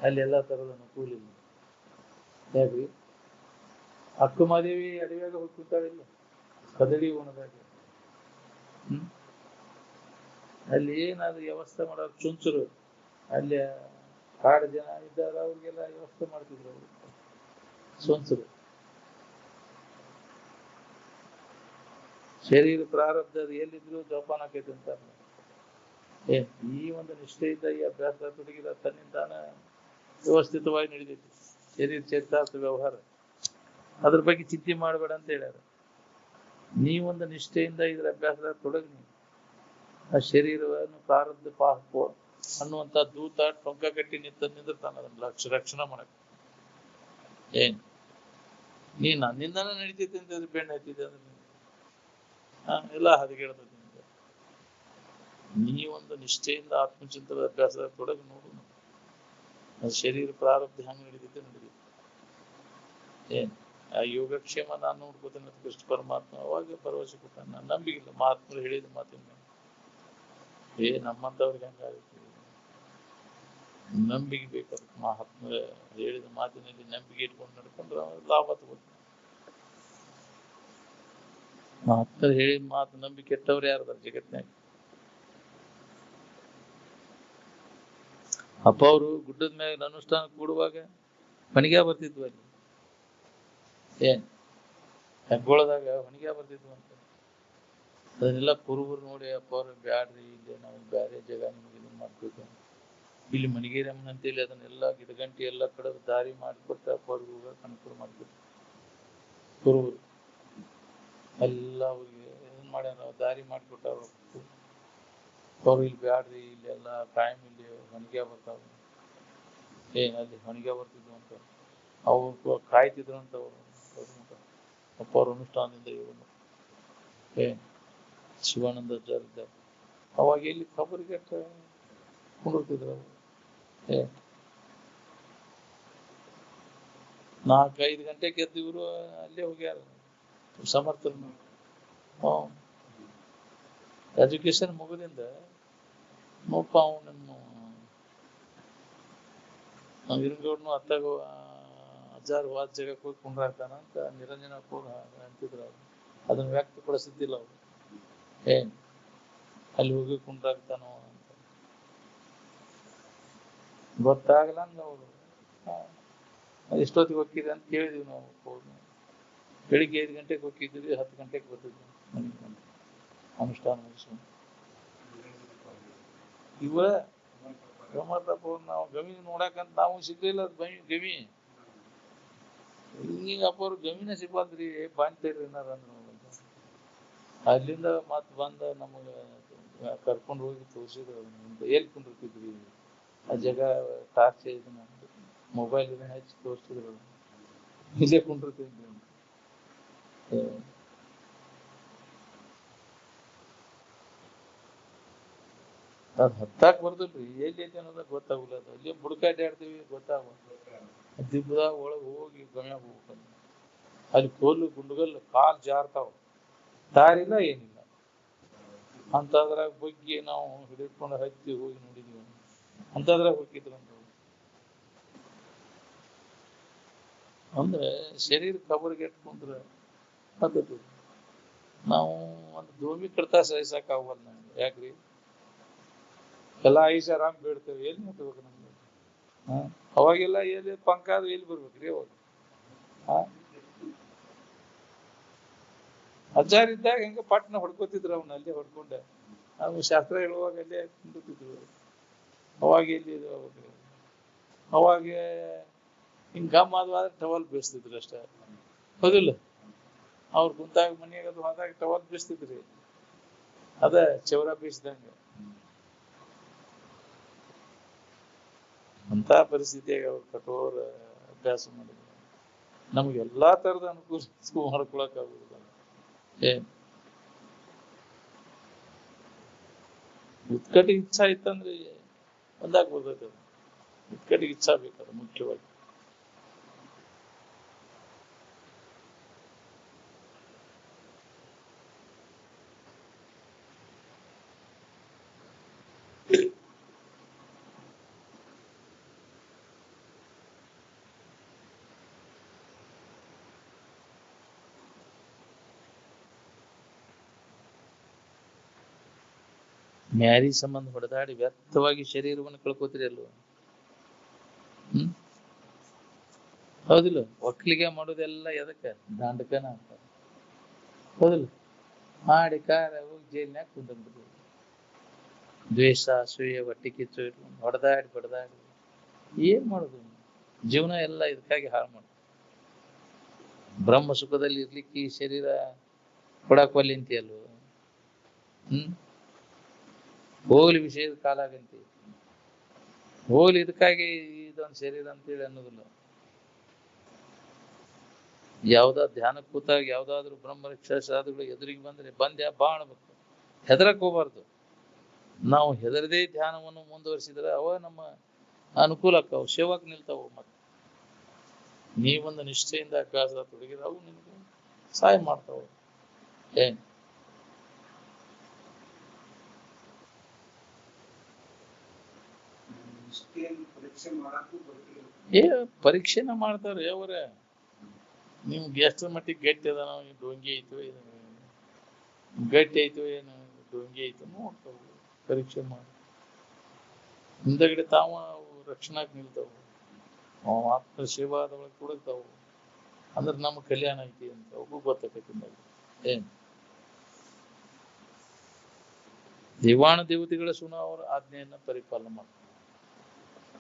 ಅಲ್ಲಿ ಎಲ್ಲಾ ತರದ ಅನುಕೂಲ ಇಲ್ಲ. ಯಾಕ್ರಿ? ಅಕ್ಕಮಾದೇವಿ ಅಡವಿಯಾಗ ಹೋಗ್ತಿರ್ತಾಳಿಲ್ಲ, ಕದಳಿ ಒಣದಾಗ. ಅಲ್ಲಿ ಏನಾದ್ರು ವ್ಯವಸ್ಥೆ ಮಾಡೋರು ಚುಂಚರು, ಅಲ್ಲಿ ಕಾಡು ಜನ ಇದ್ದಾರ, ಅವ್ರಿಗೆಲ್ಲ ವ್ಯವಸ್ಥೆ ಮಾಡ್ತಿದ್ರು ಅವರು ಚುಂಚರು. ಶರೀರ ಪ್ರಾರಬ್ಧ ಅದು ಎಲ್ಲಿದ್ರು ಜೋಪಾನ ಆಕೈತಿ ಅಂತ. ಈ ಒಂದು ನಿಷ್ಠೆಯಿಂದ ಈ ಅಭ್ಯಾಸ ತೊಡಗಿದ ತನ್ನಿಂದಾನ ವ್ಯವಸ್ಥಿತವಾಗಿ ನಡೆದೈತಿ ಶರೀರ ಚರಿತಾರ್ಥ ವ್ಯವಹಾರ. ಅದ್ರ ಬಗ್ಗೆ ಚಿಂತೆ ಮಾಡಬೇಡ ಅಂತ ಹೇಳ್ಯಾರ. ನೀವೊಂದು ನಿಷ್ಠೆಯಿಂದ ಇದ್ರ ಅಭ್ಯಾಸದಾಗ ತೊಡಗಿ ಆ ಶರೀರವನ್ನು ಪ್ರಾರಬ್ಧ ಪಾಪ ಅನ್ನುವಂತ ದೂತ ಟೊಂಕ ಕಟ್ಟಿ ನಿಂದಿರ್ತಾನ ಅದನ್ನ ರಕ್ಷಣೆ ಮಾಡಕ್. ನೀ ನನ್ನಿಂದಾನ ನಡೀತೈತಿ ಅಂತ ಬೆಣ್ಣ ಹತ್ತಿದೆ ಅಂದ್ರೆ ಎಲ್ಲ ಹದಗೆಡ್ತದೆ. ನೀವೊಂದು ನಿಷ್ಠೆಯಿಂದ ಆತ್ಮಚಿಂತದ ಅಭ್ಯಾಸದಾಗ ತೊಡಗಿ ನೋಡು, ಅದು ಶರೀರ ಪ್ರಾರಬ್ಧ ಹೆಂಗ್ ನಡೀತೈತೆ ಆ ಯೋಗಕ್ಷೇಮ ನಾನು ನೋಡ್ಕೋತೇನೆ ಕೃಷ್ಣ ಪರಮಾತ್ಮ ಅವಾಗ ಭರವಸೆ ಕೊಟ್ಟ. ನಾನು ನಂಬಿಗಿಲ್ಲ ಮಹಾತ್ಮರು ಹೇಳಿದ ಮಾತಿನ ನಮ್ಮಂತವ್ರಿಗೆ ಹೆಂಗಾಗುತ್ತೆ? ನಂಬಿಕೆ ಬೇಕಾದ ಮಹಾತ್ಮ ಹೇಳಿದ ಮಾತಿನಲ್ಲಿ ನಂಬಿಕೆ ಇಟ್ಕೊಂಡು ನಡ್ಕೊಂಡ್ರೆ ಲಾಭ ತಗೋತ. ಮಹಾತ್ಮರು ಹೇಳಿದ ಮಾತು ನಂಬಿ ಕೆಟ್ಟವ್ರು ಯಾರದಾರ ಜಗತ್ನಾಗ? ಅಪ್ಪ ಅವರು ಗುಡ್ಡದ ಮ್ಯಾಗ ಅನುಷ್ಠಾನ ಕೂಡುವಾಗ ಹೊಣಿಗೆ ಬರ್ತಿದ್ವು ಅಲ್ಲಿ. ಏನ್ ಹೆಗ್ಗೋಳದಾಗ ಹೊಣಿಗೆ ಬರ್ತಿದ್ವು ಅಂತ. ಅದನ್ನೆಲ್ಲ ಕುರುಬರು ನೋಡಿ ಅಪ್ಪ ಅವ್ರು ಬ್ಯಾಡ್ರಿ, ಇಲ್ಲಿ ನಾವು ಬ್ಯಾರೆ ಜಾಗ ನಿಮ್ಗೆ ಇದನ್ನ ಮಾಡ್ಬೇಕು, ಇಲ್ಲಿ ಮಣಿಗೇರಿ ಅಮ್ಮನ ಅಂತೇಳಿ ಅದನ್ನೆಲ್ಲ ಗಿಡಗಂಟಿ ಎಲ್ಲ ಕಡೆ ದಾರಿ ಮಾಡಿಕೊಟ್ಟ ಅಪ್ಪ ಅವ್ರಿಗೆ ಹೋಗಕ್ಕೆ ಅನುಕೂಲ ಮಾಡಿಕೊಟ್ಟು ಕುರುಬರು ಎಲ್ಲ ಅವ್ರಿಗೆ ಇದನ್ನ ಮಾಡ್ಯಾರ, ದಾರಿ ಮಾಡಿಕೊಟ್ಟವ್ರು. ಅವ್ರು ಇಲ್ಲಿ ಬ್ಯಾಡ್ರಿ, ಇಲ್ಲೆಲ್ಲ ಟೈಮ್ ಇಲ್ಲಿ ಹೊಣಿಗೆ ಬರ್ತಾವ, ಅಲ್ಲಿ ಹೊಣಿಗೆ ಬರ್ತಿದ್ವು ಅಂತ ಅವ್ರು ಕಾಯ್ತಿದ್ರು ಅಂತ ಅಪ್ಪ ಅವ್ರ ಅನುಷ್ಠಾನದಿಂದ ಇವನು ಶಿವಾನಂದ ಇದ್ದ ಅವಾಗ ಎಲ್ಲಿ ಖಬರ್ಗೆ ಕುಂಡಿರ್ತಿದ್ರು ಅವರು. 4-5 ಗಂಟೆಗೆ ಎದ್ದು ಇವರು ಅಲ್ಲೇ ಹೋಗ್ಯಾರ ಸಮರ್ಥನ. ಎಜುಕೇಶನ್ ಮುಗಿದಿಂದ ನೋಡಪ್ಪ ಅವನನ್ನು ಹಿರಂಗೌಡನು ಅತ್ತಾಗ ಹಜಾರ್ ವಾದ ಜಾಗಕ್ಕೆ ಹೋಗಿ ಕುಂಡ್ರಾಗ್ತಾನ ಅಂತ ನಿರಂಜನ ಕೂಡ ಅಂತಿದ್ರು. ಅವ್ರು ಅದನ್ನ ವ್ಯಕ್ತಪಡಿಸಿದ್ದಿಲ್ಲ ಅವ್ರು. ಅಲ್ಲಿ ಹೋಗಿ ಕುಂಡ್ರಾಗ್ತಾನೋ ಅಂತ ಗೊತ್ತಾಗಲ್ಲ ಅಂದ ಅವರು. ಎಷ್ಟೊತ್ತಿಗೆ ಹೋಗಿದ್ರಿ ಅಂತ ಕೇಳಿದ್ವಿ ನಾವು. ಬೆಳಿಗ್ಗೆ 5 ಗಂಟೆಗೆ ಹೋಗಿದ್ವಿ, 10 ಗಂಟೆಗೆ ಬರ್ತಿದ್ವಿ ಅನುಷ್ಠಾನ ಮುಗಿಸ್ಕೊಂಡು. ಇವ ಗಮತಪ್ಪ ನಾವು ಗವಿ ನೋಡಕಂತ ನಾವು ಸಿಗ್ಲಿಲ್ಲ. ಗವಿ ಈಗ ಅಪ್ಪ ಅವ್ರು ಗವಿನ ಸಿಗ್ಬಾರ್ದ್ರಿ, ಬಾಂತೇರಿ ಏನಾರ ಅಂದ್ರು. ಅಲ್ಲಿಂದ ಮತ್ ಬಂದ ನಮಗ ಕರ್ಕೊಂಡು ಹೋಗಿ ತೋರಿಸಿದ್ರು. ಎಲ್ಲಿ ಕುಂಡಿರ್ತಿದ್ವಿ ಆ ಜಾಗ, ಟಾರ್ಚ್ ಇದನ್ನ ಮೊಬೈಲ್ ಇದನ್ನ ಹಚ್ಚಿ ತೋರಿಸಿದ್ರು. ಇಲ್ಲೇ ಕುಂಡಿರ್ತಿದ್ವಿ. ಅದ್ ಹತ್ತಾಕ್ ಬರ್ತಲ್ರಿ, ಎಲ್ಲಿ ಐತಿ ಅನ್ನೋದ ಗೊತ್ತಾಗಲ್ಲ. ಅದು ಅಲ್ಲಿ ಬುಡಕಾಟಿ ಆಡ್ತೀವಿ, ಗೊತ್ತಾಗ ದಿಬ್ಬದಾಗ ಒಳಗೆ ಹೋಗಿ ಗಮ್ಯಾಗ ಹೋಗ್ಬೇಕಂತ. ಅಲ್ಲಿ ಕೋಲು ಗುಂಡಗಲ್ಲು ಕಾಲ್ ಜಾರ್ತಾವ, ದಾರಿಲ್ಲ ಏನಿಲ್ಲ ಅಂತದ್ರಾಗ ಬಗ್ಗೆ ನಾವು ಹಿಡಿದ್ಕೊಂಡು ಹತ್ತಿ ಹೋಗಿ ನೋಡಿದ್ವಿ. ಅಂತದ್ರಾಗ ಹೋಗಿದ್ರಂತ. ಅಂದ್ರೆ ಶರೀರ ಕಬರ್ಗೆ ಇಟ್ಕೊಂಡ್ರೆ ಹತ್ತದ. ನಾವು ಒಂದು ಧೂಮಿ ಕಡ್ತಾ ಸಹಿಸಕ್ಕಾಗಲ್ಲ ನಮ್ಗೆ. ಯಾಕ್ರಿ? ಎಲ್ಲ ಐಷಾರಾಮ್ ಬೀಳ್ತೇವೆ, ಎಲ್ಲಿ ಹತ್ಬೇಕು ನಮ್ಗೆ? ಅವಾಗೆಲ್ಲ ಎಲ್ಲಿ ಪಂಕ ಅದು ಎಲ್ಲಿ ಬರ್ಬೇಕ್ರಿ ಅವಾಗ? ಅಜ್ಜಾರ್ ಇದ್ದಾಗ ಹೆಂಗ ಪಟ್ನ ಹೊಡ್ಕೋತಿದ್ರು, ಅವನ್ನ ಅಲ್ಲೇ ಹೊಡ್ಕೊಂಡೆ. ನಾವು ಶಾಸ್ತ್ರ ಹೇಳುವಾಗ ಅಲ್ಲೇ ಕುಂತಿದ್ರು. ಅವಾಗ ಎಲ್ಲಿ ಅವಾಗ ಹಿಂಗ್ ಗಮ್ ಆದ್ರೆ ಟವಲ್ ಬೀಸ್ತಿದ್ರು ಅಷ್ಟೇ, ಹೌದಿಲ್ಲ? ಅವ್ರು ಕುಂತಾಗ ಮನೆಯಾಗ ಅದು ಹೋದಾಗ ಟವಲ್ ಬೀಸ್ತಿದ್ರಿ, ಅದ ಚೌರ ಬೀಸ್ದಂಗ. ಅಂತ ಪರಿಸ್ಥಿತಿಯಾಗ ಅವ್ರು ಕಠೋರ ಅಭ್ಯಾಸ ಮಾಡಿದ್ರು. ನಮ್ಗೆಲ್ಲಾ ತರದ ಅನುಕೂಲ ಮಾಡ್ಕೊಳಕ್ ಆಗುದಿಲ್ಲ. ಉತ್ಕಟಿಗೆ ಇಚ್ಛಾ ಇತ್ತಂದ್ರೆ ಒಂದಾಗ್ ಬರ್ತೈತೆ. ಉತ್ಕಟಿಗೆ ಇಚ್ಛಾ ಬೇಕಾದ್ರೆ ಮುಖ್ಯವಾಗಿ. ಮ್ಯಾರಿ ಸಂಬಂಧ ಹೊಡೆದಾಡಿ ವ್ಯರ್ಥವಾಗಿ ಶರೀರವನ್ನು ಕಳ್ಕೋತೀರಿ ಅಲ್ವ? ಹೌದಿಲ್ಲ? ಒಕ್ಕಲಿಗೆ ಮಾಡೋದೆಲ್ಲ ಎದಕ್ಕೆ? ದಾಂಡಕನ ಅಂತ, ಹೌದಿಲ್ಲ? ಮಾಡಿ ಕಾರ ಹೋಗಿ ಜೈಲ್ನಾಗ ಕುಂದ್ಬಿಡ್ತೀವಿ. ದ್ವೇಷ, ಅಸೂಯೆ, ಹೊಟ್ಟಿ ಕಿಚ್ಚು ಇಟ್ಕೊಂಡು ಹೊಡೆದಾಡಿ ಬಡದಾಡಿ ಏನ್ ಮಾಡುದು? ಜೀವನ ಎಲ್ಲ ಇದಕ್ಕಾಗಿ ಹಾಳು ಮಾಡುದು. ಬ್ರಹ್ಮ ಸುಖದಲ್ಲಿ ಇರ್ಲಿಕ್ಕೆ ಈ ಶರೀರ ಕೊಡಾಕೊಲ್ಲಿಂತಿ ಅಲ್ವ? ಹೋಗ್ಲಿ ವಿಷಯದ ಕಾಲ ಆಗಂತಿ, ಹೋಗ್ಲಿ ಇದಕ್ಕಾಗಿ ಇದೊಂದು ಶರೀರ ಅಂತೇಳಿ ಅನ್ನೋದಿಲ್ಲ. ಯಾವ್ದ ಧ್ಯಾನ ಕೂತಾಗ ಯಾವ್ದಾದ್ರು ಬ್ರಹ್ಮರಕ್ಷ ಸಾಧುಗಳು ಎದುರಿಗೆ ಬಂದ್ರೆ ಬಂದ್ಯಾ ಬಾ ಅನ್ಬೇಕು, ಹೆದರಕ್ ಹೋಗ್ಬಾರ್ದು. ನಾವು ಹೆದರದೇ ಧ್ಯಾನವನ್ನು ಮುಂದುವರಿಸಿದ್ರೆ ಅವ ನಮ್ಮ ಅನುಕೂಲಕ್ಕ ಸೇವಾಕ್ ನಿಲ್ತಾವ. ಮತ್ತೆ ನೀವೊಂದು ನಿಷ್ಠೆಯಿಂದ ಅಭ್ಯಾಸ ತೊಡಗಿದ್ರೆ ಅವು ನಿಮ್ಗೆ ಸಹಾಯ ಮಾಡ್ತಾವ. ಪರೀಕ್ಷೆನ ಮಾಡ್ತಾರ ಅವರ. ನಿಮ್ಗೆ ಎಷ್ಟರ ಮಟ್ಟಿಗೆ ಗಟ್ಟಿ ಅದ, ಡೊಂಗಿ ಐತೋ ಗಟ್ಟಿ ಆಯ್ತು ಏನು ಡೊಂಗಿ ಆಯ್ತು ನೋಡ್ತಾವು, ಪರೀಕ್ಷೆ ಮಾಡಿ ಹಿಂದಗಡೆ ತಾವ ರಕ್ಷಣಾಕ್ ನಿಲ್ತಾವು, ಆತ್ಮ ಸೇವಾದೊಳಗೆ ತೊಡಗ್ತಾವು. ಅಂದ್ರೆ ನಮ್ಮ ಕಲ್ಯಾಣ ಐತಿ ಅಂತ ಒಬ್ಬ ಗೊತ್ತಾಕೈತಿ. ಏನ್ ದೇವಾಣ ದೇವತೆಗಳ ಸುನ ಅವರ ಆಜ್ಞೆಯನ್ನ ಪರಿಪಾಲನೆ ಮಾಡ್ತಾರೆ.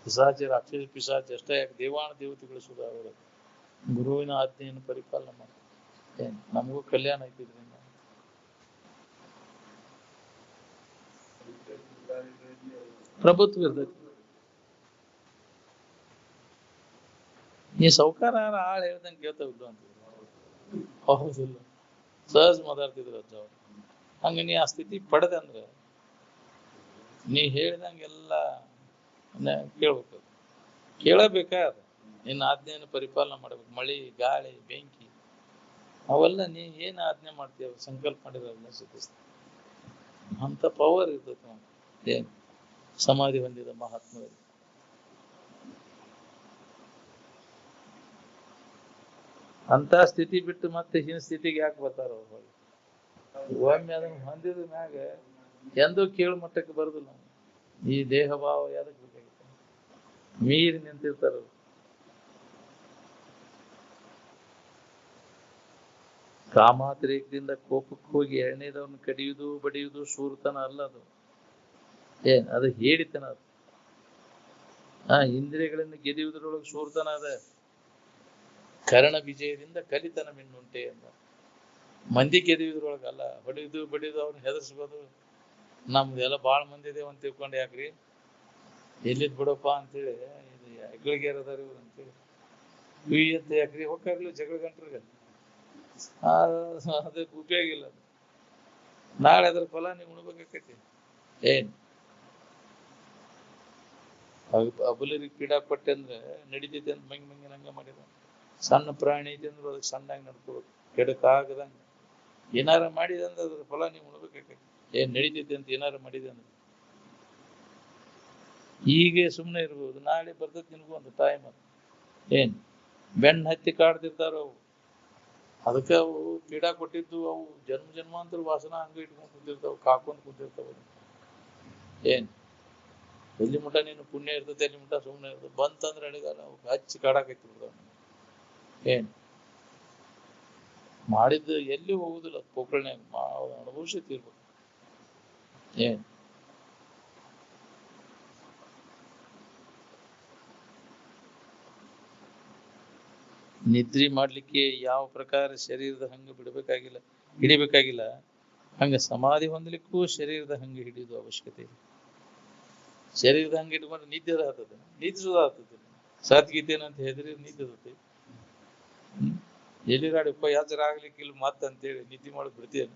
ಪಿಶಾಚಿ ರಾಕ್ಷಸ ಪಿಶಾಚಿ ಅಷ್ಟೇ ಯಾಕೆ, ದೇವಾಣ ದೇವತೆಗಳ ಸುದ ಅವರ ಗುರುವಿನ ಆಜ್ಞೆಯನ್ನು ಪರಿಪಾಲನೆ ಮಾಡ್ತಾರೆ. ಏನ್ ನಮಗೂ ಕಲ್ಯಾಣ ಐತಿ ಇದರಿಂದ. ಪ್ರಭುತ್ವ ಇರ್ತೈತಿ. ನೀ ಸೌಕಾರ ಆಳ್ ಹೇಳ್ದಂಗೆ ಕೇಳ್ತಾವಿಲ್ಲ ಅಂತ ಹೌದಿಲ್ಲ, ಸಹಜ ಮಾತಾಡ್ತಿದ್ರು ಅಜ್ಜ ಅವ್ರು. ಹಂಗ ನೀ ಆ ಸ್ಥಿತಿ ಪಡೆದೆ ಅಂದ್ರೆ ನೀ ಹೇಳ್ದಂಗೆಲ್ಲ ಕೇಳ್ಬೇಕು. ಕೇಳಬೇಕಾದ ನಿನ್ನ ಆಜ್ಞೆಯನ್ನು ಪರಿಪಾಲನೆ ಮಾಡ್ಬೇಕು. ಮಳಿ ಗಾಳಿ ಬೆಂಕಿ ಅವೆಲ್ಲ ನೀ ಏನ್ ಆಜ್ಞೆ ಮಾಡ್ತೀಯ, ಸಂಕಲ್ಪ ಮಾಡಿರೋದನ್ನ ಸಿದ್ಧಿಸ್ತ ಅಂತ ಪವರ್ ಇರ್ತೈತಿ. ಏನ್ ಸಮಾಧಿ ಹೊಂದಿದ ಮಹಾತ್ಮರಲ್ಲಿ ಅಂತ ಸ್ಥಿತಿ ಬಿಟ್ಟು ಮತ್ತೆ ಹಿಂದಿನ ಸ್ಥಿತಿಗೆ ಯಾಕೆ ಬರ್ತಾರ ಅವ್ರು? ಒಮ್ಮೆ ಅದನ್ನ ಹೊಂದಿದ ಮ್ಯಾಗ ಎಂದೂ ಕೇಳು ಮಟ್ಟಕ್ಕೆ ಬರುದಿಲ್ಲ. ಈ ದೇಹ ಭಾವ ಯಾದಕ್ಕೆ ಬೇಕಾಗಿತ್ತು? ಮೀರಿ ನಿಂತಿರ್ತಾರ. ಕಾಮಾತಿರೇಕದಿಂದ ಕೋಪಕ್ಕೆ ಹೋಗಿ ಎಣ್ಣೆದವನ್ನ ಕಡಿಯುವುದು ಬಡಿಯುವುದು ಸೂರ್ತನ ಅಲ್ಲ ಅದು. ಅದು ಹೇಳಿತನ. ಅದು ಇಂದ್ರಿಯಗಳಿಂದ ಗೆದಿಯುವುದರೊಳಗೆ ಸೂರ್ತನ ಅದ. ಕರ್ಣ ವಿಜಯದಿಂದ ಕಲಿತನ ಮಿನ್ನುಂಟೆ ಅಂತ. ಮಂದಿ ಗೆದಿಯುವುದ್ರೊಳಗಲ್ಲ, ಹೊಡೆಯುದು ಬಡಿಯುದು ಅವ್ರನ್ನ ಹೆದರ್ಸ್ಬೋದು. ನಮ್ದೆಲ್ಲ ಬಾಳ ಮಂದಿ ಇದೇವ ಅಂತ ತಿಳ್ಕೊಂಡು ಯಾಕ್ರಿ ಎಲ್ಲಿದ್ ಬಿಡಪ್ಪ ಅಂತೇಳಿ ಇದು ಹೆಗ್ಗಳಿಗೆರದಾರ ಇವ್ರು ಅಂತೇಳಿ ಅಂತ ಯಾಕ್ರಿ ಹೋಗ್ಕಾಗ್ಲಿ ಜಗಳ ಗಂಟ್ರಿಗೆ ಅದಕ್ಕೆ ಉಪಯೋಗ ಇಲ್ಲ. ನಾಳೆ ಅದ್ರ ಫಲ ನೀವು ಉಣ್ಬೇಕಾಕೈತಿ. ಏನ್ ಅಬಲರಿಗೆ ಪೀಡಾ ಕೊಟ್ಟೆ ಅಂದ್ರೆ ನಡಿತೈತಿ ಅಂತ ಮಂಗಿ ನಂಗ ಮಾಡಿದ. ಸಣ್ಣ ಪ್ರಾಣಿ ಐತಿ ಅಂದ್ರೆ ಅದಕ್ಕೆ ಸಣ್ಣಾಗಿ ನಡ್ಕೋಬೇಕು, ಕೆಡಕಾಗದಂಗ. ಏನಾರ ಮಾಡಿದೆ ಅಂದ್ರೆ ಅದ್ರ ಫಲ ನೀವು ಉಣ್ಬೇಕಾಕೈತಿ. ಏನ್ ನಡಿತೈತಿ ಅಂತ ಏನಾರ ಮಾಡಿದೆ ಅಂದ್ರೆ ಹೀಗೆ ಸುಮ್ಮನೆ ಇರ್ಬೋದು, ನಾಳೆ ಬರ್ತೈತಿ ನಿನಗೂ ಒಂದು ಟೈಮ್. ಅದು ಏನ್ ಬೆಣ್ಣ ಹತ್ತಿ ಕಾಡ್ತಿರ್ತಾರ ಅವು, ಅದಕ್ಕೆ ಅವು ಪೀಡಾ ಕೊಟ್ಟಿದ್ದು ಅವು ಜನ್ಮಾಂತರ ವಾಸನ ಹಂಗ ಇಟ್ಕೊಂಡು ಕೂತಿರ್ತಾವ, ಕಾಕೊಂಡ್ ಕೂತಿರ್ತಾವ. ಏನ್ ಎಲ್ಲಿ ಮುಟ ನೀನು ಪುಣ್ಯ ಇರ್ತೈತಿ ಎಲ್ಲಿ ಮುಟ ಸುಮ್ಮನೆ ಇರ್ತದೆ. ಬಂತಂದ್ರೆ ಅಡಿಗಾಲ ಅವು ಹಚ್ಚಿ ಕಾಡಾಕೈತಿ ಬಿಡ್ತಾವ. ಏನ್ ಮಾಡಿದ್ದು ಎಲ್ಲಿ ಹೋಗುದಿಲ್ಲ, ಪೋಕಳನೆ ಅನುಭವಿಸಿ ತೀರ್ಬೇಕು. ಏನ್ ನಿದ್ರಿ ಮಾಡ್ಲಿಕ್ಕೆ ಯಾವ ಪ್ರಕಾರ ಶರೀರದ ಹಂಗ ಬಿಡಬೇಕಾಗಿಲ್ಲ, ಹಿಡಿಬೇಕಾಗಿಲ್ಲ. ಹಂಗ ಸಮಾಧಿ ಹೊಂದಲಿಕ್ಕೂ ಶರೀರದ ಹಂಗ ಹಿಡಿಯೋದು ಅವಶ್ಯಕತೆ ಇದೆ. ಶರೀರದ ಹಂಗ ಇಟ್ಕೊಂಡ್ರೆ ನಿದ್ದೆ ಆಗ್ತದೆ, ನಿದ್ದೆ ಸುಧಾ ಆಗ್ತದೆ. ಸಾತ್ಗೀತೇನಂತ ಹೆದರಿ ನಿದ್ದೆ ಇರ್ತೈತಿ. ಎಲ್ಲಿಗಾಡಿಪ್ಪ ಯಾತ್ರ ಆಗ್ಲಿಕ್ಕೆ ಇಲ್ಲ ಮತ್ತಂತೇಳಿ ನಿದ್ದೆ ಮಾಡೋದು ಬಿಡ್ತೀಯಲ್ಲ,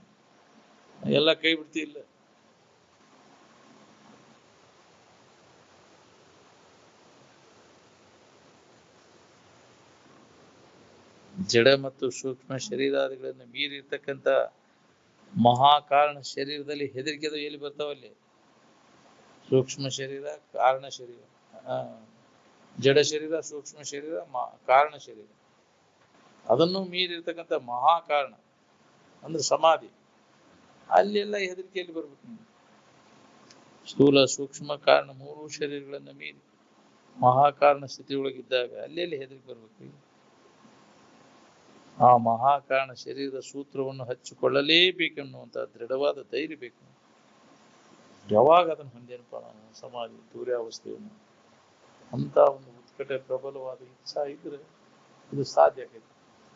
ಎಲ್ಲ ಕೈ ಬಿಡ್ತಿ ಇಲ್ಲ. ಜಡ ಮತ್ತು ಸೂಕ್ಷ್ಮ ಶರೀರಾದಿಗಳನ್ನು ಮೀರಿರ್ತಕ್ಕಂಥ ಮಹಾಕಾರಣ ಶರೀರದಲ್ಲಿ ಹೆದರಿಕೆದು ಎಲ್ಲಿ ಬರ್ತಾವಲ್ಲಿ? ಸೂಕ್ಷ್ಮ ಶರೀರ, ಕಾರಣ ಶರೀರ, ಜಡ ಶರೀರ, ಸೂಕ್ಷ್ಮ ಶರೀರ, ಕಾರಣ ಶರೀರ. ಅದನ್ನು ಮೀರಿರ್ತಕ್ಕಂಥ ಮಹಾಕಾರಣ ಅಂದ್ರೆ ಸಮಾಧಿ. ಅಲ್ಲೆಲ್ಲ ಹೆದರಿಕೆಯಲ್ಲಿ ಬರ್ಬೇಕು. ಸ್ಥೂಲ ಸೂಕ್ಷ್ಮ ಕಾರಣ ಮೂರು ಶರೀರಗಳನ್ನ ಮೀರಿ ಮಹಾಕಾರಣ ಸ್ಥಿತಿಯೊಳಗಿದ್ದಾಗ ಅಲ್ಲೆಲ್ಲಿ ಹೆದರಿಕೆ ಬರ್ಬೇಕು. ಆ ಮಹಾಕಾರಣ ಶರೀರದ ಸೂತ್ರವನ್ನು ಹಚ್ಚಿಕೊಳ್ಳಲೇಬೇಕೆನ್ನುವಂತ ದೃಢವಾದ ಧೈರ್ಯ ಬೇಕು. ಯಾವಾಗ ಅದನ್ನು ಹೊಂದೇನಪ್ಪ ನಾನು ಸಮಾಧಿ ತೂರ್ಯಾವಸ್ಥೆಯನ್ನು ಅಂತ ಒಂದು ಉತ್ಕಟ ಪ್ರಬಲವಾದ ಇಚ್ಛಾ ಇದ್ರೆ ಇದು ಸಾಧ್ಯ ಆಗೈತಿ.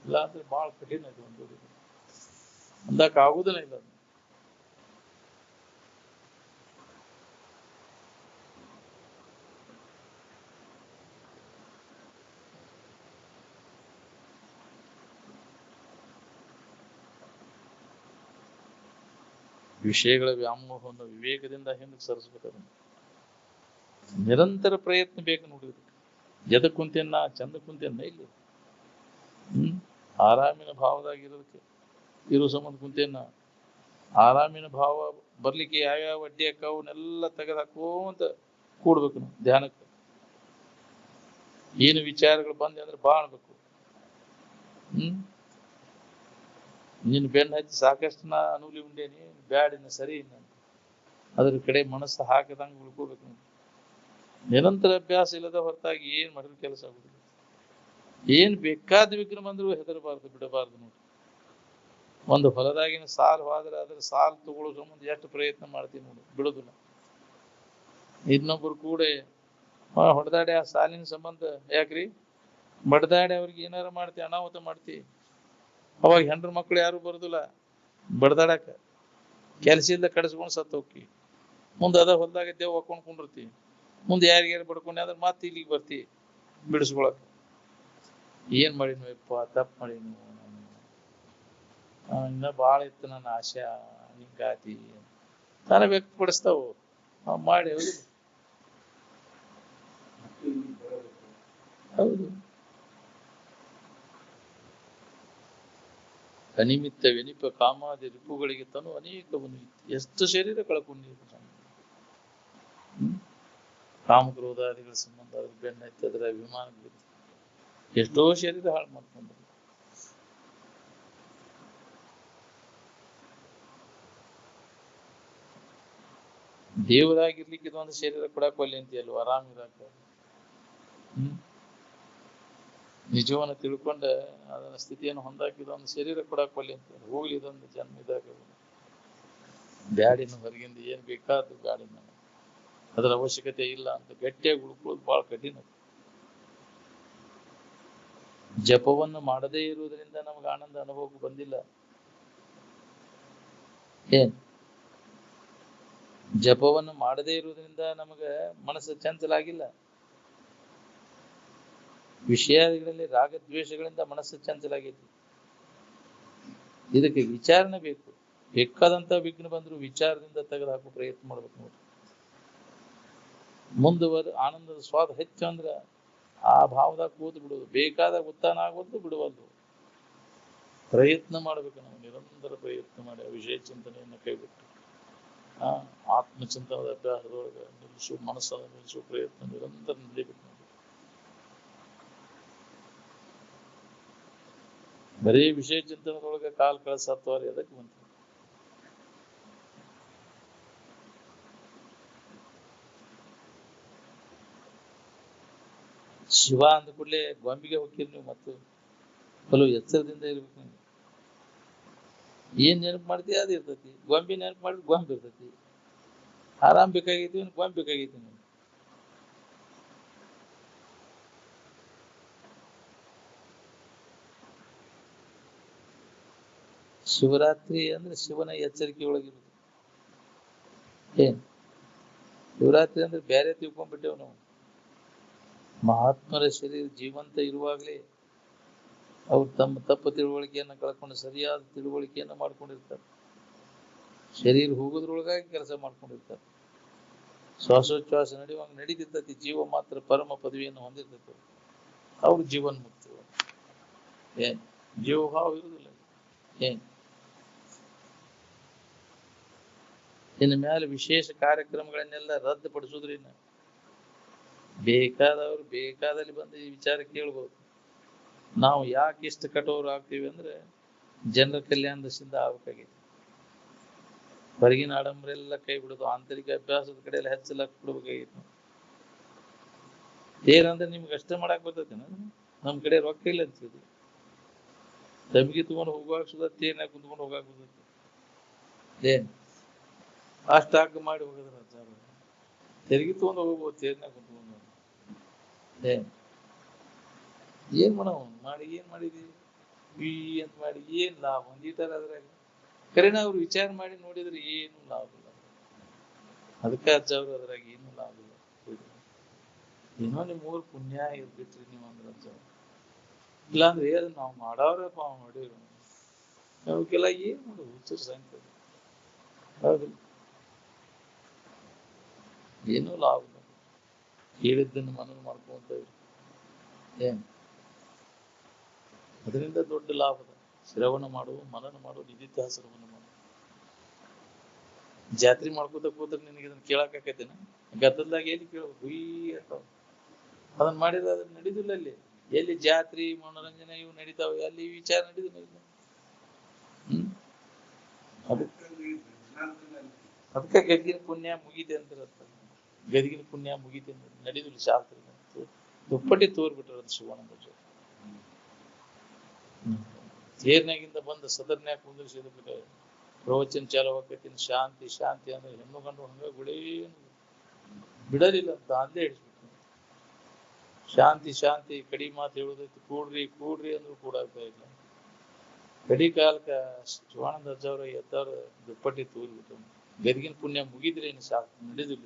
ಇಲ್ಲ ಅಂದ್ರೆ ಬಹಳ ಕಠಿಣ ಇದೆ. ಒಂದು ಅಂದಕ್ಕೆ ಆಗುದಿಲ್ಲ. ಇಲ್ಲ ವಿಷಯಗಳ ವ್ಯಾಮೋಹವನ್ನು ವಿವೇಕದಿಂದ ಹಿಂದಕ್ಕೆ ಸರಿಸ್ಬೇಕು. ನಿರಂತರ ಪ್ರಯತ್ನ ಬೇಕು ನೋಡಿದ್ರು. ಎದಕ್ ಕುಂತೇನ ಚಂದ ಕುಂತೇನ ಇಲ್ಲಿ ಆರಾಮಿನ ಭಾವದಾಗಿರೋದಕ್ಕೆ ಇರೋ ಸಂಬಂಧ ಕುಂತೇನ. ಆರಾಮಿನ ಭಾವ ಬರ್ಲಿಕ್ಕೆ ಯಾವ್ಯಾವ ಅಡ್ಡಿ ಅಕ್ಕವನ್ನೆಲ್ಲ ತೆಗೆದು ಹಾಕೋಂತ ಕೂಡ್ಬೇಕು ನಾವು ಧ್ಯಾನಕ್ಕೆ. ಏನು ವಿಚಾರಗಳು ಬಂದೆ ಅಂದ್ರೆ ಬಾಳ್ಬೇಕು. ನಿನ್ನ ಬೆನ್ನ ಹಚ್ಚಿ ಸಾಕಷ್ಟು ನಾ ಅನುಲಿ ಉಂಡೇನಿ, ಬ್ಯಾಡಿನ ಸರಿ ಅಂತ ಅದ್ರ ಕಡೆ ಮನಸ್ಸು ಹಾಕದಂಗೆ ಉಳ್ಕೋಬೇಕು ನೀವು. ನಿರಂತರ ಅಭ್ಯಾಸ ಇಲ್ಲದ ಹೊರತಾಗಿ ಏನ್ ಮಾಡಿದ್ರು ಕೆಲಸ ಆಗುದಿಲ್ಲ. ಏನ್ ಬೇಕಾದ ವಿಘ್ನ ಬಂದ್ರು ಹೆದರಬಾರ್ದು, ಬಿಡಬಾರ್ದು ನೋಡಿ. ಒಂದು ಹೊಲದಾಗಿನ ಸಾಲು ಹೋದ್ರೆ ಅದ್ರ ಸಾಲು ತಗೊಳ್ಳೋ ಸಂಬಂಧ ಎಷ್ಟು ಪ್ರಯತ್ನ ಮಾಡ್ತೀವಿ ನೋಡಿ, ಬಿಡೋದಿಲ್ಲ. ಇನ್ನೊಬ್ರು ಕೂಡ ಹೊಡೆದಾಡಿ ಆ ಸಾಲಿನ ಸಂಬಂಧ ಯಾಕ್ರಿ ಬಡದಾಡಿ ಅವ್ರಿಗೆ ಏನಾರು ಮಾಡ್ತಿ, ಅನಾಹುತ ಮಾಡ್ತಿ. ಅವಾಗ ಹೆಂಡ್ರ ಮಕ್ಳು ಯಾರು ಬರುದಿಲ್ಲ ಬಡದಾಡಕ, ಕೆಲ್ಸ ಇಲ್ದ ಕಡಿಸ್ಕೊಂಡು ಸತ್ತು ಹೋಗಿ ಮುಂದೆ ಅದ ಹೊಲದಾಗ ದೇವ್ ಹಾಕೊಂಡ್ ಕುಂಡಿರ್ತಿ. ಮುಂದೆ ಯಾರಿಗಾರು ಬಡ್ಕೊಂಡೆ ಅಂದ್ರೆ ಮತ್ತೆ ಇಲ್ಲಿಗೆ ಬರ್ತಿ ಬಿಡಿಸ್ಕೊಳಕ್. ಏನ್ ಮಾಡಿದ್ವಿ ಯಪ್ಪ, ತಪ್ಪು ಮಾಡಿದ್ವಿ, ಇನ್ನ ಬಾಳ ಇತ್ತು ನನ್ನ ಆಶೆ, ಹಿಂಗಾತಿ ತಾನೇ ವ್ಯಕ್ತಪಡಿಸ್ತಾವು ಮಾಡಿ. ಹೌದು, ಅನಿಮಿತ್ತ ವೆನಿಪ ಕಾಮಾದಿ ರಿಪುಗಳಿಗೆ ತನು ಅನೇಕ ಎಷ್ಟು ಶರೀರ ಕಳ್ಕೊಂಡಿದ್ರು. ಕಾಮಕ್ರೋಧಾದಿಗಳ ಸಂಬಂಧ ಅದ್ರ ಬೆನ್ನೈತಿ, ಅದರ ಅಭಿಮಾನ ಬಿದ್ದು ಎಷ್ಟೋ ಶರೀರ ಹಾಳು ಮಾಡ್ಕೊಂಡ್ರು. ದೇವರಾಗಿರ್ಲಿಕ್ಕೆ ಇದೊಂದು ಶರೀರ ಕೊಡಕ್ ಒಲ್ಲೆ ಅಂತೀಯಲ್ವ, ಆರಾಮ್ ಇರಾಕ. ನಿಜವನ್ನ ತಿಳ್ಕೊಂಡ ಅದನ್ನ ಸ್ಥಿತಿಯನ್ನು ಹೊಂದಾಕಿದ ಒಂದು ಶರೀರ ಕೊಡಕ್ ಒಲ್ಲೆ ಅಂತ ಹೋಗ್ಲಿ. ಇದೊಂದು ಜನ್ಮ ಇದಾಗ ಬ್ಯಾಡಿನ ಹೊರಗಿಂದ ಏನ್ ಬೇಕಾದ್ರು ಬ್ಯಾಡಿನ, ಅದರ ಅವಶ್ಯಕತೆ ಇಲ್ಲ ಅಂತ ಗಟ್ಟಿಯಾಗಿ ಉಳ್ಕೊಳ್ಳೋದು ಬಹಳ ಕಠಿಣ. ಜಪವನ್ನು ಮಾಡದೇ ಇರುವುದರಿಂದ ನಮ್ಗೆ ಆನಂದ ಅನುಭವಕ್ಕೆ ಬಂದಿಲ್ಲ. ಏನ್ ಜಪವನ್ನು ಮಾಡದೇ ಇರುವುದರಿಂದ ನಮಗೆ ಮನಸ್ಸು ಚಂಚಲಾಗಿಲ್ಲ. ವಿಷಯಗಳಲ್ಲಿ ರಾಗದ್ವೇಷಗಳಿಂದ ಮನಸ್ಸು ಚಂಚಲಾಗೈತಿ. ಇದಕ್ಕೆ ವಿಚಾರಣೆ ಬೇಕು. ಬೇಕಾದಂತ ವಿಘ್ನ ಬಂದ್ರು ವಿಚಾರದಿಂದ ತೆಗೆದು ಹಾಕೋ ಪ್ರಯತ್ನ ಮಾಡ್ಬೇಕು ನೋಡಿ. ಮುಂದುವರೆ ಆನಂದದ ಸ್ವಾದ ಹೆಚ್ಚು ಅಂದ್ರ ಆ ಭಾವದಾಗ ಕೂತು ಬಿಡುವುದು, ಬೇಕಾದಾಗ ಉತ್ಥಾನ ಆಗೋದು ಬಿಡುವಲ್ದು. ಪ್ರಯತ್ನ ಮಾಡ್ಬೇಕು ನಾವು, ನಿರಂತರ ಪ್ರಯತ್ನ ಮಾಡಿ ಆ ವಿಷಯ ಚಿಂತನೆಯನ್ನು ಕೈಬಿಟ್ಟು ಆತ್ಮಚಿಂತನದ ಅಭ್ಯಾಸದೊಳಗೆ ನಿಲ್ಲಿಸುವ, ಮನಸ್ಸನ್ನು ನಿಲ್ಲಿಸುವ ಪ್ರಯತ್ನ ನಿರಂತರ ನಡೀಬೇಕು. ಬರೀ ವಿಷಯ ಚಿಂತನದೊಳಗೆ ಕಾಲ್ ಕಳಿಸತ್ತವ್ರಿ ಅದಕ್ಕೆ ಬಂತ. ಶಿವ ಅಂದ ಕೂಡಲೇ ಗೊಂಬಿಗೆ ಹೋಗ್ತೀರಿ ನೀವು, ಮತ್ತು ಕೆಲವು ಎಚ್ಚರದಿಂದ ಇರ್ಬೇಕು ನೀವು. ಏನ್ ನೆನಪು ಮಾಡ್ತೀವಿ ಅದು ಇರ್ತೈತಿ. ಗೊಂಬಿ ನೆನಪು ಮಾಡಿದ್ರೆ ಗೊಂಬಿ ಇರ್ತೈತಿ. ಆರಾಮ್ ಬೇಕಾಗೈತಿ, ಗೊಂಬಿ ಬೇಕಾಗೈತಿ. ನೀವು ಶಿವರಾತ್ರಿ ಅಂದ್ರೆ ಶಿವನ ಎಚ್ಚರಿಕೆ ಒಳಗಿರುವುದು. ಏನ್ ಶಿವರಾತ್ರಿ ಅಂದ್ರೆ ಬೇರೆ ತಿಳ್ಕೊಂಡ್ಬಿಟ್ಟೇವ್ ನಾವು. ಮಹಾತ್ಮರ ಶರೀರ ಜೀವಂತ ಇರುವಾಗಲೇ ಅವ್ರು ತಮ್ಮ ತಪ್ಪು ತಿಳುವಳಿಕೆಯನ್ನು ಕಳ್ಕೊಂಡು ಸರಿಯಾದ ತಿಳುವಳಿಕೆಯನ್ನು ಮಾಡ್ಕೊಂಡಿರ್ತಾರೆ. ಶರೀರ ಹೋಗೋದ್ರೊಳಗಾಗಿ ಕೆಲಸ ಮಾಡ್ಕೊಂಡಿರ್ತಾರೆ. ಶ್ವಾಸೋಚ್ಛ್ವಾಸ ನಡೆಯುವಾಗ ನಡೀತಿರ್ತೈತಿ. ಜೀವ ಮಾತ್ರ ಪರಮ ಪದವಿಯನ್ನು ಹೊಂದಿರ್ತೈತಿ. ಅವ್ರು ಜೀವನ್ ಮುಕ್ತಿ. ಏನ್ ಜೀವಭಾವ ಇರುವುದಿಲ್ಲ. ಏನ್ ಇನ್ನು ಮೇಲೆ ವಿಶೇಷ ಕಾರ್ಯಕ್ರಮಗಳನ್ನೆಲ್ಲ ರದ್ದುಪಡಿಸೋದ್ರಿಂದ ಬೇಕಾದವರು ಬೇಕಾದಲ್ಲಿ ಬಂದು ಈ ವಿಚಾರ ಕೇಳ್ಬೋದು. ನಾವು ಯಾಕೆ ಇಷ್ಟು ಕಠೋರ ಆಗ್ತೀವಿ ಅಂದ್ರೆ ಜನರ ಕಲ್ಯಾಣದ ಸಿದ್ಧ ಆಗ್ಬೇಕಾಗೈತಿ. ಹೊರಗಿನ ಆಡಂಬರೆಲ್ಲ ಕೈ ಬಿಡೋದು, ಆಂತರಿಕ ಅಭ್ಯಾಸದ ಕಡೆ ಎಲ್ಲ ಹೆಚ್ಚು ಲಕ್ಷ ಬಿಡ್ಬೇಕಾಗಿತ್ತು. ಏನಂದ್ರೆ ನಿಮ್ಗೆ ಅಷ್ಟೇ ಮಾಡಕ್ ಬರ್ತೈತಿ. ನಮ್ ಕಡೆ ರೊಕ್ಕ ಇಲ್ಲ ಅಂತಿದ್ವಿ, ತಮಿಗೆ ತಗೊಂಡು ಹೋಗುವಾಗ ಸುಧಾ ತೇರ್ನಾಗ ಕುಂತ್ಕೊಂಡು ಹೋಗಾಕ ಬರ್ತೈತಿ. ಏನ್ ಅಷ್ಟಾಗ ಮಾಡಿ ಹೋಗಿದ್ರ ತೆರಿಗೆ ತಗೊಂಡು ಹೋಗ್ಬೋದು ತೇರ್ನಾಗ ಕುಂತ್ಕೊಂಡು. ಏನ್ ಮಾಡವ ಮಾಡಿ, ಏನ್ ಮಾಡಿದ್ವಿ ಅಂತ ಮಾಡಿ ಏನ್ ಲಾಭ ಹೊಂದಿತಾರ ಅದ್ರಾಗ? ಕರೆನ ಅವ್ರು ವಿಚಾರ ಮಾಡಿ ನೋಡಿದ್ರೆ ಏನು ಲಾಭ ಇಲ್ಲ. ಅದಕ್ಕೆ ಅಜ್ಜ ಅವ್ರು ಅದ್ರಾಗ ಏನು ಲಾಭ ಇಲ್ಲ. ಏನೋ ನಿಮ್ ಊರ್ ಪುಣ್ಯ ಇರ್ಬಿಟ್ರಿ ನೀವು ಅಂದ್ರೆ ಅಜ್ಜ. ಇಲ್ಲಾಂದ್ರೆ ಏನ್ ನಾವು ಮಾಡವ್ರಪ್ಪ ನೋಡಿವ್ರು ಅವಕ್ಕೆಲ್ಲ ಏನ್ ಮಾಡೋದು ಹುಚ್ಚರು ಸಂಖ್ಯೆ. ಹೌದು, ಏನೂ ಲಾಭ ಇಲ್ಲ. ಹೇಳಿದ್ದನ್ನು ಮನನ ಮಾಡ್ಕೊಂತ ಏನ್ ಅದರಿಂದ ದೊಡ್ಡ ಲಾಭದ ಶ್ರವಣ ಮಾಡುವ, ಮನನ ಮಾಡುವ, ನಿಧಿಧ್ಯಾಸನವನ್ನು ಮಾಡುವ. ಜಾತ್ರೆ ಮಾಡ್ಕೋತ ಕೂತ್ರೆ ನಿನಗೆ ಇದನ್ನ ಕೇಳಾಕೈತೇನ? ಗದ್ದಲ್ದಾಗ ಎಲ್ಲಿ ಕೇಳ್ಬೇಕು? ಅಂತ ಅದನ್ನ ಮಾಡಿದ್ರೆ ಅದನ್ನ ನಡೀದಿಲ್ಲ. ಅಲ್ಲಿ ಎಲ್ಲಿ ಜಾತ್ರೆ ಮನೋರಂಜನೆ ಇವು ನಡೀತಾವೆ, ಅಲ್ಲಿ ವಿಚಾರ ನಡೀದಿಲ್ಲ. ಹ್ಮ್ ಅದಕ್ಕೆ ಗದಿಗಿನ ಪುಣ್ಯ ಮುಗಿದೆ ಅಂತಿರತ್ತ. ಗದಿಗಿನ ಪುಣ್ಯ ಮುಗಿದೆ ಅಂದ್ರೆ ನಡೀದಿಲ್ಲ ಶಾಸ್ತ್ರ. ದುಪ್ಪಟ್ಟಿ ತೋರ್ಬಿಟ್ರ ಶಿವಾನಂದ ಜೊತೆ ತೇರ್ನಾಗಿಂದ ಬಂದ ಸದರ್ನ್ಯಾಗ ಕುಂದಿರಿಸಿದ ಪ್ರವಚನ ಚಾಲು ಆಕೈತಿ. ಶಾಂತಿ ಶಾಂತಿ ಅಂದ್ರೆ ಹೆಣ್ಣು ಗಂಡು ಹಂಗ ಗುಳೇನು ಬಿಡಲಿಲ್ಲ ಅಂತ ಅಲ್ಲೇ ಹಿಡಿಸ್ಬಿಟ್ಟು ಶಾಂತಿ ಶಾಂತಿ ಕಡಿ ಮಾತು ಹೇಳುದೈತಿ. ಕೂಡ್ರಿ ಕೂಡ್ರಿ ಅಂದ್ರೂ ಕೂಡ ಆಗ್ತಾ ಇಲ್ಲ. ಕಡಿ ಕಾಲಕ್ಕ ಶಿವಾನಂದ ಅಜ್ಜವ್ರ ಎದ್ದವ್ರ ದುಪ್ಪಟ್ಟಿ ತೂರ್ಬಿಟ್ಟು ಗದಿಗಿನ ಪುಣ್ಯ ಮುಗಿದ್ರೇನು ಶಾಸ್ತ್ರ ನಡೆದಿಲ್ಲ.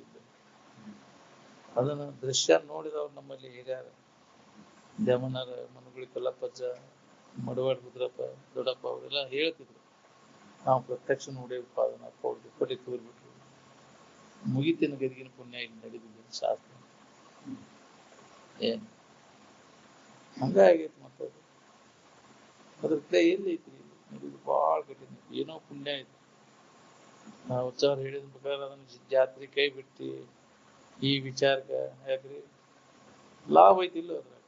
ಅದನ್ನ ದೃಶ್ಯ ನೋಡಿದವ್ರು ನಮ್ಮಲ್ಲಿ ಹಿರಿಯಾರ ದ್ಯಾಮನಾರ ಮನುಗುಳಿ ಕಲ್ಲಪ್ಪಜ್ಜ ಮಡವಾಡ ರುದ್ರಪ್ಪ ದೊಡ್ಡಪ್ಪ ಅವರೆಲ್ಲ ಹೇಳ್ತಿದ್ರು. ನಾವು ಪ್ರತ್ಯಕ್ಷ ನೋಡೇವಪ್ಪ ಅದನ್ನ. ಅಪ್ಪ ಅವ್ರು ದುಪ್ಪಟ್ಟಿ ತೂರ್ಬಿಟ್ರು ಮುಗಿತಿನ ಗದಿಗಿನ ಪುಣ್ಯ ಇಲ್ಲಿ ನಡೆದಿಲ್ಲ ಶಾಸ್ತ್ರ. ಏನ್ ಹಂಗಾಗೈತಿ. ಮತ್ತ ಅದ್ರ ಕಡೆ ಎಲ್ಲೈತಿ ನಡೆದು ಬಾಳ ಕಠಿಣ. ಏನೋ ಪುಣ್ಯ ಐತಿ. ನಾವು ಉತ್ಸಾಹ ಹೇಳಿದ ಪ್ರಕಾರ ಅದನ್ನ ಜಾತ್ರೆ ಕೈ ಬಿಟ್ಟು ಈ ವಿಚಾರಕ ಯಾಕ್ರಿ ಲಾಭ ಐತಿಲ್ಲ ಅದ್ರಾಗ.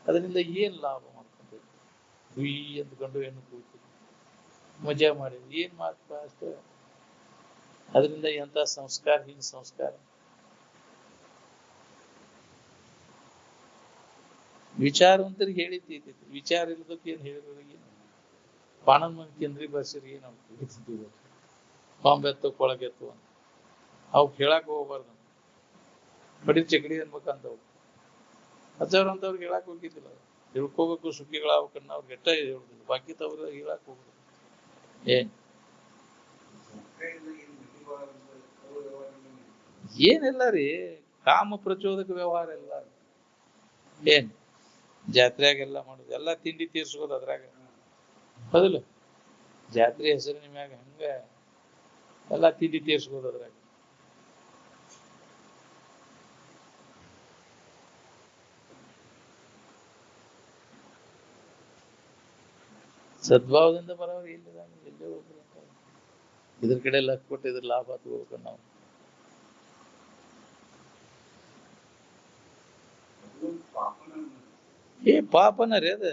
ಅದರಿಂದ ಏನ್ ಲಾಭ ಮಾಡ್ಕೊಂತೀವಿ? ಹುಯಿ ಅಂದ್ಕೊಂಡು ಹೆಣ್ಣು ಕೂತು ಮಜಾ ಮಾಡಿದ್ವಿ. ಏನ್ ಮಾತ್ರ ಅಷ್ಟೇ. ಅದರಿಂದ ಎಂತ ಸಂಸ್ಕಾರ, ಹಿಂಗ್ ಸಂಸ್ಕಾರ. ವಿಚಾರವಂತರಿಗೆ ಹೇಳಿದ್ದೈತಿ. ವಿಚಾರ ಇಲ್ಲದಕ್ಕೆ ಏನ್ ಹೇಳಿದ್ರಿಗೆ ಪಾಣನ್ ಮಂದಿ ಕೇಂದ್ರೀ ಭಾಷೆಗೆ ನಾವು ಬಾಂಬೆತ್ತು ಕೊಳಗೆತ್ತು ಅಂತ ಅವ್ ಕೇಳಾಕ ಹೋಗ್ಬಾರ್ದು. ಬಡಿ ಚಕಡಿ ಅನ್ಬೇಕಂತವ್ ಅಜ್ಜವ್ರಂತವ್ರಿಗೆ ಹೇಳಾಕ್ ಹೋಗಿದ್ದಿಲ್ಲ. ತಿಳ್ಕೋಬೇಕು ಸುಖಿಗಳಾಗ್ಬೇಕನ್ನ ಅವ್ರಿಗೆ ಎಟ್ಟ ಹೇಳುದಿಲ್ಲ. ಬಾಕಿ ತವ್ರ ಹೇಳಾಕ್ ಹೋಗುದು ಏನ್ ಏನೆಲ್ಲ ರೀ ಕಾಮ ಪ್ರಚೋದಕ ವ್ಯವಹಾರ ಎಲ್ಲ. ಏನ್ ಜಾತ್ರೆಯಾಗೆಲ್ಲ ಮಾಡುದು ಎಲ್ಲಾ ತಿಂಡಿ ತೀರ್ಸ್ಕೋದು ಅದ್ರಾಗ ಹೌದಿಲ್ಲ. ಜಾತ್ರೆ ಹೆಸರಿನ ಮ್ಯಾಗ ಹಂಗ ಎಲ್ಲಾ ತಿಂಡಿ ತೀರ್ಸ್ಕೋದು ಅದ್ರಾಗ. ಸದ್ಭಾವದಿಂದ ಬರೋರು ಇಲ್ಲಿದ ಎಲ್ಲೇ ಹೋಗ್ಬೇಕು. ಇದ್ರ ಕಡೆ ಲಕ್ ಕೊಟ್ಟು ಇದ್ರ ಲಾಭ ತಗೋಬೇಕು ನಾವು. ಪಾಪನ ರೀ ಅದ.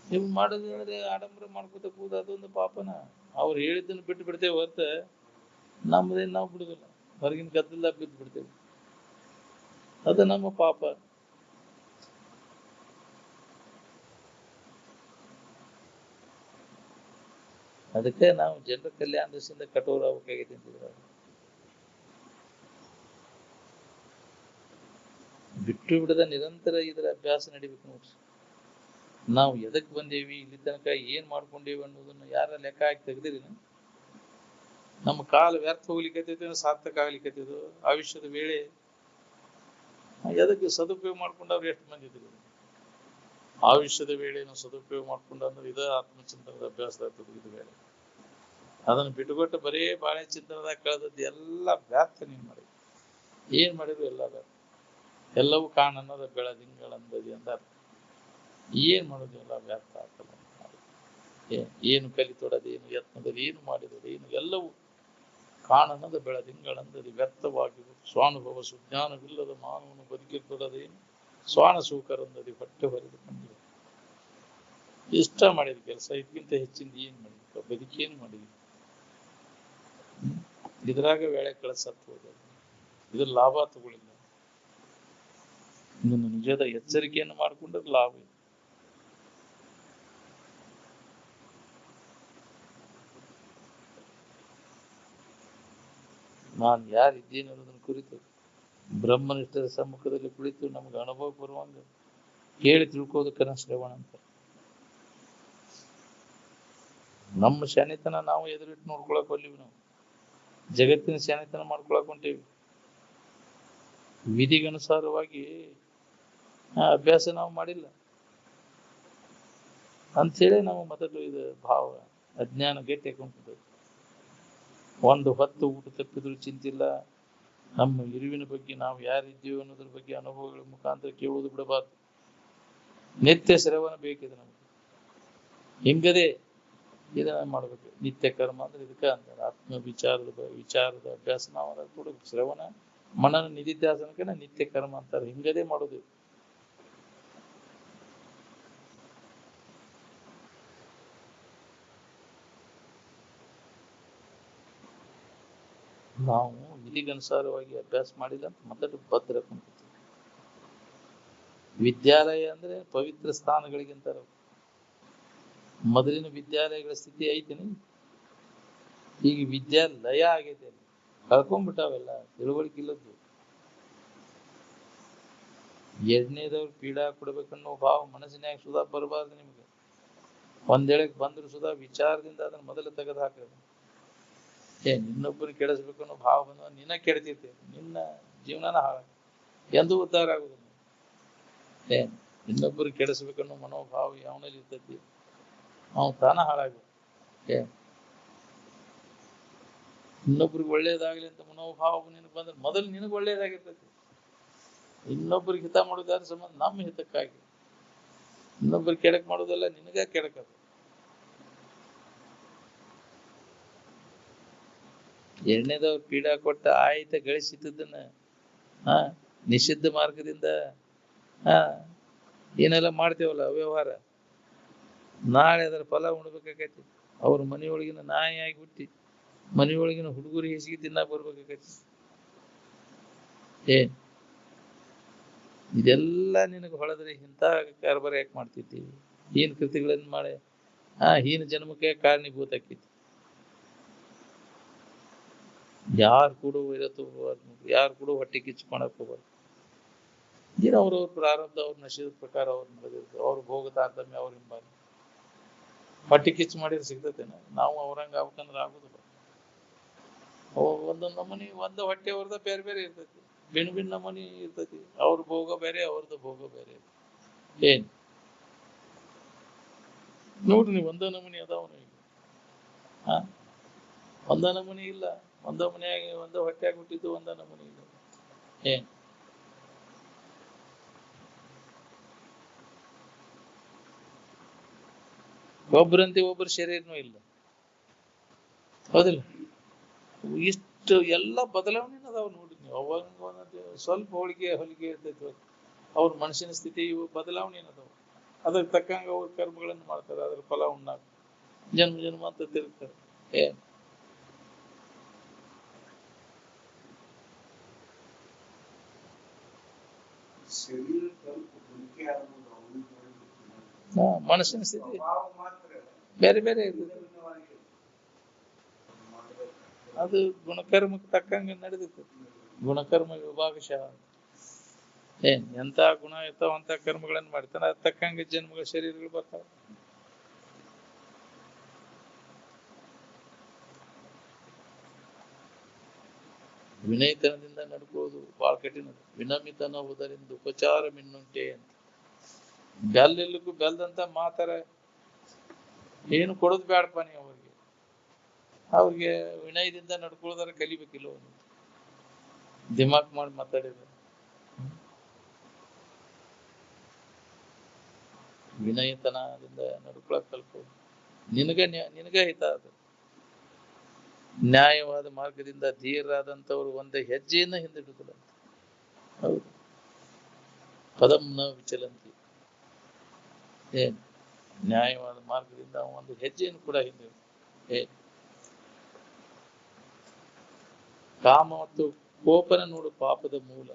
ನೀವು ಮಾಡೋದಂದ್ರೆ ಆಡಂಬರ ಮಾಡ್ಕೋತ ಕೂದ ಅದೊಂದು ಪಾಪನ. ಅವ್ರು ಹೇಳಿದ್ದನ್ನು ಬಿಟ್ಟು ಬಿಡ್ತೇವೆ ಹೊರತ ನಮ್ಮದೇನು ನಾವು ಬಿಡುದಿಲ್ಲ. ಹೊರಗಿನ ಗದ್ದಲ ಬಿದ್ದು ಬಿಡ್ತೇವೆ. ಅದು ನಮ್ಮ ಪಾಪ. ಅದಕ್ಕೆ ನಾವು ಜನರ ಕಲ್ಯಾಣ ದೃಷ್ಟಿಯಿಂದ ಕಠೋರ ಆಗಬೇಕಾಗೈತಿ ಅಂತಿದ್ರು. ಬಿಟ್ಟು ಬಿಡದ ನಿರಂತರ ಇದರ ಅಭ್ಯಾಸ ನಡಿಬೇಕು ನೋಡ್ರಿ. ನಾವು ಎದಕ್ ಬಂದೇವಿ, ಇಲ್ಲಿ ತನಕ ಏನ್ ಮಾಡ್ಕೊಂಡೇವಿ ಅನ್ನೋದನ್ನ ಯಾರ ಲೆಕ್ಕ ಹಾಕಿ ತೆಗ್ದಿರಿ? ನಮ್ಮ ಕಾಲ ವ್ಯರ್ಥ ಹೋಗ್ಲಿಕ್ಕತ್ತೈತಿ, ಸಾರ್ಥಕ ಆಗ್ಲಿಕ್ಕತ್ತಿದ್ದು ಆಯುಷ್ಯದ ವೇಳೆ ಎದಕ್ಕೆ ಸದುಪಯೋಗ ಮಾಡ್ಕೊಂಡವ್ರು ಎಷ್ಟು ಮಂದಿ ಇದ್ರು? ಆಯುಷ್ಯದ ವೇಳೆಯನ್ನು ಸದುಪಯೋಗ ಮಾಡ್ಕೊಂಡ ಅಂದ್ರೆ ಇದ ಆತ್ಮಚಿಂತನದ ಅಭ್ಯಾಸದಾಗ ಇದು ವೇಳೆ. ಅದನ್ನು ಬಿಟ್ಟುಕೊಟ್ಟು ಬರೇ ಬಾಳೆ ಚಿಂತನದಾಗ ಕಳೆದದ್ದು ಎಲ್ಲ ವ್ಯರ್ಥ. ನೀವು ಮಾಡಿ ಏನ್ ಮಾಡಿದ್ರು ಎಲ್ಲ ವ್ಯರ್ಥ. ಎಲ್ಲವೂ ಕಾಣನ್ನೋದ ಬೆಳದಿಂಗಳಂದದಿ ಅಂತ ಏನ್ ಮಾಡೋದು ಎಲ್ಲ ವ್ಯರ್ಥ ಆಗ್ತದೆ. ಏನು ಕಲಿತೊಡದೇನು ಯತ್ನದಲ್ಲಿ ಏನು ಮಾಡಿದದು ಏನು ಎಲ್ಲವೂ ಕಾಣನದ ಬೆಳದಿಂಗಳಂದದಿ ವ್ಯರ್ಥವಾಗಿ ಸ್ವಾನುಭವ ಸುಜ್ಞಾನವಿಲ್ಲದ ಮಾನವನು ಬದುಕಿರ್ತೊಡದೇನು ಸ್ವಾನ ಸೂಕರಂದದಿ ಹೊಟ್ಟೆ ಹೊರೆದು ಕಂಡಿದೆ. ಇಷ್ಟ ಮಾಡಿದ ಕೆಲಸ ಇದಕ್ಕಿಂತ ಹೆಚ್ಚಿಂದ ಏನ್ ಮಾಡಿದ ಬದುಕೇನು ಮಾಡಿದ್ವಿ? ಇದ್ರಾಗ ವೇಳೆ ಕಳಸತ್ತು ಹೋದ. ಇದ್ರ ಲಾಭ ತಗೊಳ್ಳಿಲ್ಲ. ಇನ್ನು ನಿಜದ ಎಚ್ಚರಿಕೆಯನ್ನು ಮಾಡಿಕೊಂಡ್ರೆ ಲಾಭ ಇದೆ. ನಾನು ಯಾರಿದ್ದೇನೆ ಅನ್ನೋದನ್ನು ಕುರಿತು ಬ್ರಹ್ಮನಿಷ್ಠರ ಸಮ್ಮುಖದಲ್ಲಿ ಕುಳಿತು ನಮ್ಗೆ ಅನುಭವ ಬರುವಂಗ ಕೇಳಿ ತಿಳ್ಕೋದಕ್ಕನ ಶ್ರವಣ ಅಂತ. ನಮ್ಮ ಶಾನಿತನ ನಾವು ಎದುರಿಟ್ಟು ನೋಡ್ಕೊಳಕ್ ಹೊಲಿವಿ. ನಾವು ಜಗತ್ತಿನ ಶಾನಿತನ ಮಾಡ್ಕೊಳಕ್ ಹೊಂಟೇವಿ. ವಿಧಿಗನುಸಾರವಾಗಿ ಅಭ್ಯಾಸ ನಾವು ಮಾಡಿಲ್ಲ ಅಂಥೇಳಿ ನಾವು ಮೊದಲು ಇದು ಭಾವ ಅಜ್ಞಾನ ಗಟ್ಟಿ ಹಾಕೊಂಡ್ಬಿಟ್ಟು ಒಂದು ಹೊತ್ತು ಊಟ ತಪ್ಪಿದ್ರು ಚಿಂತಿಲ್ಲ. ನಮ್ಮ ಇರುವಿನ ಬಗ್ಗೆ ನಾವು ಯಾರಿದ್ದೀವಿ ಅನ್ನೋದ್ರ ಬಗ್ಗೆ ಅನುಭವಗಳ ಮುಖಾಂತರ ಕೇಳುವುದು ಬಿಡಬಾರ್ದು. ನಿತ್ಯ ಶ್ರವಣ ಬೇಕಿದೆ ನಮ್ಗೆ. ಹಿಂಗದೆ ಇದನ್ನ ಮಾಡ್ಬೇಕು. ನಿತ್ಯ ಕರ್ಮ ಅಂದ್ರೆ ಇದಕ್ಕ ಅಂತಾರೆ ಆತ್ಮ ವಿಚಾರದ ಅಭ್ಯಾಸ. ನಾವು ಅದಾಗ ಕೊಡಬೇಕು. ಶ್ರವಣ ಮನನ ನಿಧಿಧ್ಯಾಸನಕ್ಕೆ ನಿತ್ಯ ಕರ್ಮ ಅಂತಾರೆ. ಹಿಂಗದೆ ಮಾಡೋದು. ನಾವು ವಿಧಿಗನುಸಾರವಾಗಿ ಅಭ್ಯಾಸ ಮಾಡಿಲ್ಲ ಅಂತ ಮೊದಲು ಭದ್ರ ಕುಂತಿದ್ದೀವಿ. ವಿದ್ಯಾಲಯ ಅಂದ್ರೆ ಪವಿತ್ರ ಸ್ಥಾನಗಳಿಗಿಂತ ಮೊದಲಿನ ವಿದ್ಯಾಲಯಗಳ ಸ್ಥಿತಿ ಐತಿನಿ. ಈಗ ವಿದ್ಯಾಲಯ ಆಗೈತೆ, ಕಳ್ಕೊಂಡ್ಬಿಟ್ಟಾವೆಲ್ಲ, ತಿಳುವಳಿಕೆ ಇಲ್ಲದ್ದು. ಎರಡನೇದವ್ರು ಪೀಡಾ ಕೊಡ್ಬೇಕನ್ನೋ ಭಾವ ಮನಸ್ಸಿನಾಗ ಸುಧಾ ಬರಬಾರ್ದು ನಿಮ್ಗೆ. ಒಂದೇಳಕ್ ಬಂದ್ರು ಸುಧಾ ವಿಚಾರದಿಂದ ಅದನ್ನ ಮೊದಲು ತೆಗೆದು ಹಾಕೋದು. ಇನ್ನೊಬ್ಬರು ಕೆಡಿಸ್ಬೇಕನ್ನೋ ಭಾವ ಬಂದ ನಿನ್ನ ಕೆಡ್ತಿರ್ತೀವಿ, ನಿನ್ನ ಜೀವನನ ಹಾಳ, ಎಂದೂ ಉದ್ಧಾರ ಆಗುದಿಲ್ಲ. ಇನ್ನೊಬ್ಬರು ಕೆಡಿಸ್ಬೇಕನ್ನೋ ಮನೋಭಾವ ಯಾವನಲ್ಲಿ ಇರ್ತೈತಿ, ಅವನು ತಾನ ಹಾಳಾಗ್ಬೇಕು. ಇನ್ನೊಬ್ರಿಗೆ ಒಳ್ಳೇದಾಗ್ಲಿ ಅಂತ ಮನೋಭಾವ ನಿನಗೆ ಬಂದ್ರೆ ಮೊದಲು ನಿನಗೆ ಒಳ್ಳೇದಾಗಿರ್ತೈತಿ. ಇನ್ನೊಬ್ರಿಗೆ ಹಿತ ಮಾಡೋದಾದ್ರೆ ಸಂಬಂಧ ನಮ್ಮ ಹಿತಕ್ಕಾಗಿ, ಇನ್ನೊಬ್ರಿಗೆ ಕೆಡಕ್ ಮಾಡೋದಲ್ಲ, ನಿನಗ ಕೆಡಕದು. ಎರಡನೇದವ್ರು ಪೀಡಾ ಕೊಟ್ಟ ಆಯ್ತ ಗಳಿಸಿದ್ದನ್ನ ನಿಷಿದ್ಧ ಮಾರ್ಗದಿಂದ ಏನೆಲ್ಲ ಮಾಡ್ತೇವಲ್ಲ ಅವ್ಯವಹಾರ, ನಾಳೆ ಅದರ ಫಲ ಉಣ್ಬೇಕಾಗೈತಿ. ಅವ್ರ ಮನೆಯೊಳಗಿನ ನಾಯಿಯಾಗಿ ಹುಟ್ಟಿ ಮನೆಯೊಳಗಿನ ಹುಡುಗರು ಹೆಸಿಗೆ ತಿನ್ನಾಕ ಬರ್ಬೇಕಾಗೈತಿ. ಇದೆಲ್ಲ ನಿನಗೆ ಹೊಳೆದ್ರೆ ಇಂಥ ಕಾರ್ಬಾರ ಯಾಕೆ ಮಾಡ್ತಿದ್ದೀವಿ? ಹೀನ ಕೃತಿಗಳನ್ನ ಮಾಡಿ ಹೀನ ಜನ್ಮಕ್ಕೆ ಕಾರಣೀಭೂತ ಆಕೈತಿ. ಯಾರು ಕೂಡ ಇರತ್ತು ಹೋಗ್ಬಾರ್ದು, ಯಾರು ಕೂಡ ಹೊಟ್ಟೆ ಕಿಚ್ಚು ಮಾಡಕ್ ಹೋಗ್ಬಾರ್ದು. ಏನು ಅವ್ರವ್ರ ಪ್ರಾರಬ್ಧ, ಅವ್ರ ನಶೀದ ಪ್ರಕಾರ ಅವ್ರು ನಡೆದಿರ್ತಾರೆ. ಅವ್ರ ಭೋಗ ತಾರತಮ್ಯ ಅವ್ರ ಹಿಂಬಾಲಿ ಹೊಟ್ಟೆ ಕಿಚ್ಚು ಮಾಡಿದ್ರೆ ಸಿಗ್ತತೇನ? ನಾವು ಅವ್ರಂಗ ಆಗ್ಬೇಕಂದ್ರೆ ಆಗುದಿಲ್ಲ. ಒಂದೊಂದು ನಮೂನಿ ಒಂದು ಹೊಟ್ಟೆ ಅವ್ರದ ಬೇರೆ ಬೇರೆ ಇರ್ತೈತಿ, ಭಿನ್ನ ಭಿನ್ನ ನಮೂನಿ ಇರ್ತೈತಿ. ಅವ್ರ ಭೋಗ ಬೇರೆ, ಅವ್ರದ್ದು ಭೋಗ ಬೇರೆ. ಏನ್ ನೋಡ್ರಿ ನೀವು ಒಂದ ನಮೂನಿ ಅದಾವನು ಈಗ ಒಂದ ನಮೂನಿ ಇಲ್ಲ. ಒಂದ ಮನೆಯಾಗಿ ಒಂದ ಹೊಟ್ಟೆಯಾಗಿ ಹುಟ್ಟಿದ್ದು ಒಂದ ನಮೂನಿ ಇಲ್ಲ. ಏನ್ ಒಬ್ರಂತೆ ಒಬ್ಬರು ಶರೀರನೂ ಇಲ್ಲ, ಹೌದಿಲ್ಲ? ಇಷ್ಟು ಎಲ್ಲ ಬದಲಾವಣೆ ಅದಾವ ನೋಡಿ ನೀವು. ಅವಾಗ ಸ್ವಲ್ಪ ಹೊಲಿಗೆ ಇರ್ತೈತಿ, ಅವ್ರ ಮನಸ್ಸಿನ ಸ್ಥಿತಿ ಬದಲಾವಣೆ ಏನದಾವ. ಅದಕ್ಕೆ ತಕ್ಕಂಗ ಅವ್ರ ಕರ್ಮಗಳನ್ನು ಮಾಡ್ತಾರೆ, ಅದ್ರ ಫಲ ಉಣ್ಣಾಕ ಜನ್ಮ ಜನ್ಮ ಅಂತ ತಿರುಗ್ತಾರೆ. ಮನಸ್ಸಿನ ಸ್ಥಿತಿ ಬೇರೆ ಬೇರೆ ಇರ್ತದೆ. ಅದು ಗುಣಕರ್ಮಕ್ಕೆ ತಕ್ಕಂಗೆ ನಡೆದಿತ್ತು. ಗುಣಕರ್ಮ ವಿಭಾಗಶಃ ಎಂತ ಗುಣ ಇರ್ತಾವ ಅಂತ ಕರ್ಮಗಳನ್ನ ಮಾಡ್ತಾನೆ, ಅದ್ ತಕ್ಕಂಗೆ ಜನ್ಮಗಳ ಶರೀರಗಳು ಬರ್ತಾವ. ವಿನಯತನದಿಂದ ನಡ್ಕೊಳ್ಳೋದು ಬಹಳ ಕಠಿಣ. ವಿನಮಿತನವುದರಿಂದ ಉಪಚಾರ ಮಿನ್ನುಂಟೆ ಅಂತ. ಬೆಲ್ಲೆಲ್ಲಕ್ಕೂ ಬೆಲ್ದಂತ ಮಾತಾರ ಏನು ಕೊಡೋದು ಬೇಡಪ್ಪ ನೀವು ಅವ್ರಿಗೆ ವಿನಯದಿಂದ ನಡ್ಕೊಳ್ಳೋದಾರ ಕಲಿಬೇಕಿಲ್ಲ. ದಿಮಾಕ್ ಮಾಡಿ ಮಾತಾಡಿದ್ರೆ ವಿನಯತನದಿಂದ ನಡ್ಕೊಳಕ್ ಕಲ್ಪೋದು ನಿನಗ ಹಿತ. ಅದು ನ್ಯಾಯವಾದ ಮಾರ್ಗದಿಂದ ಧೀರರಾದಂಥವ್ರು ಒಂದು ಹೆಜ್ಜೆಯನ್ನ ಹಿಂದಿಡುದಿಲ್ಲ. ಹೌದು, ಪದಂ ನ ವಿಚಲಂತಿ. ನ್ಯಾಯವಾದ ಮಾರ್ಗದಿಂದ ಒಂದು ಹೆಜ್ಜೆಯನ್ನು ಕೂಡ ಹಿಂದಿಡು. ಕಾಮ ಮತ್ತು ಕೋಪನ ನೋಡು ಪಾಪದ ಮೂಲ.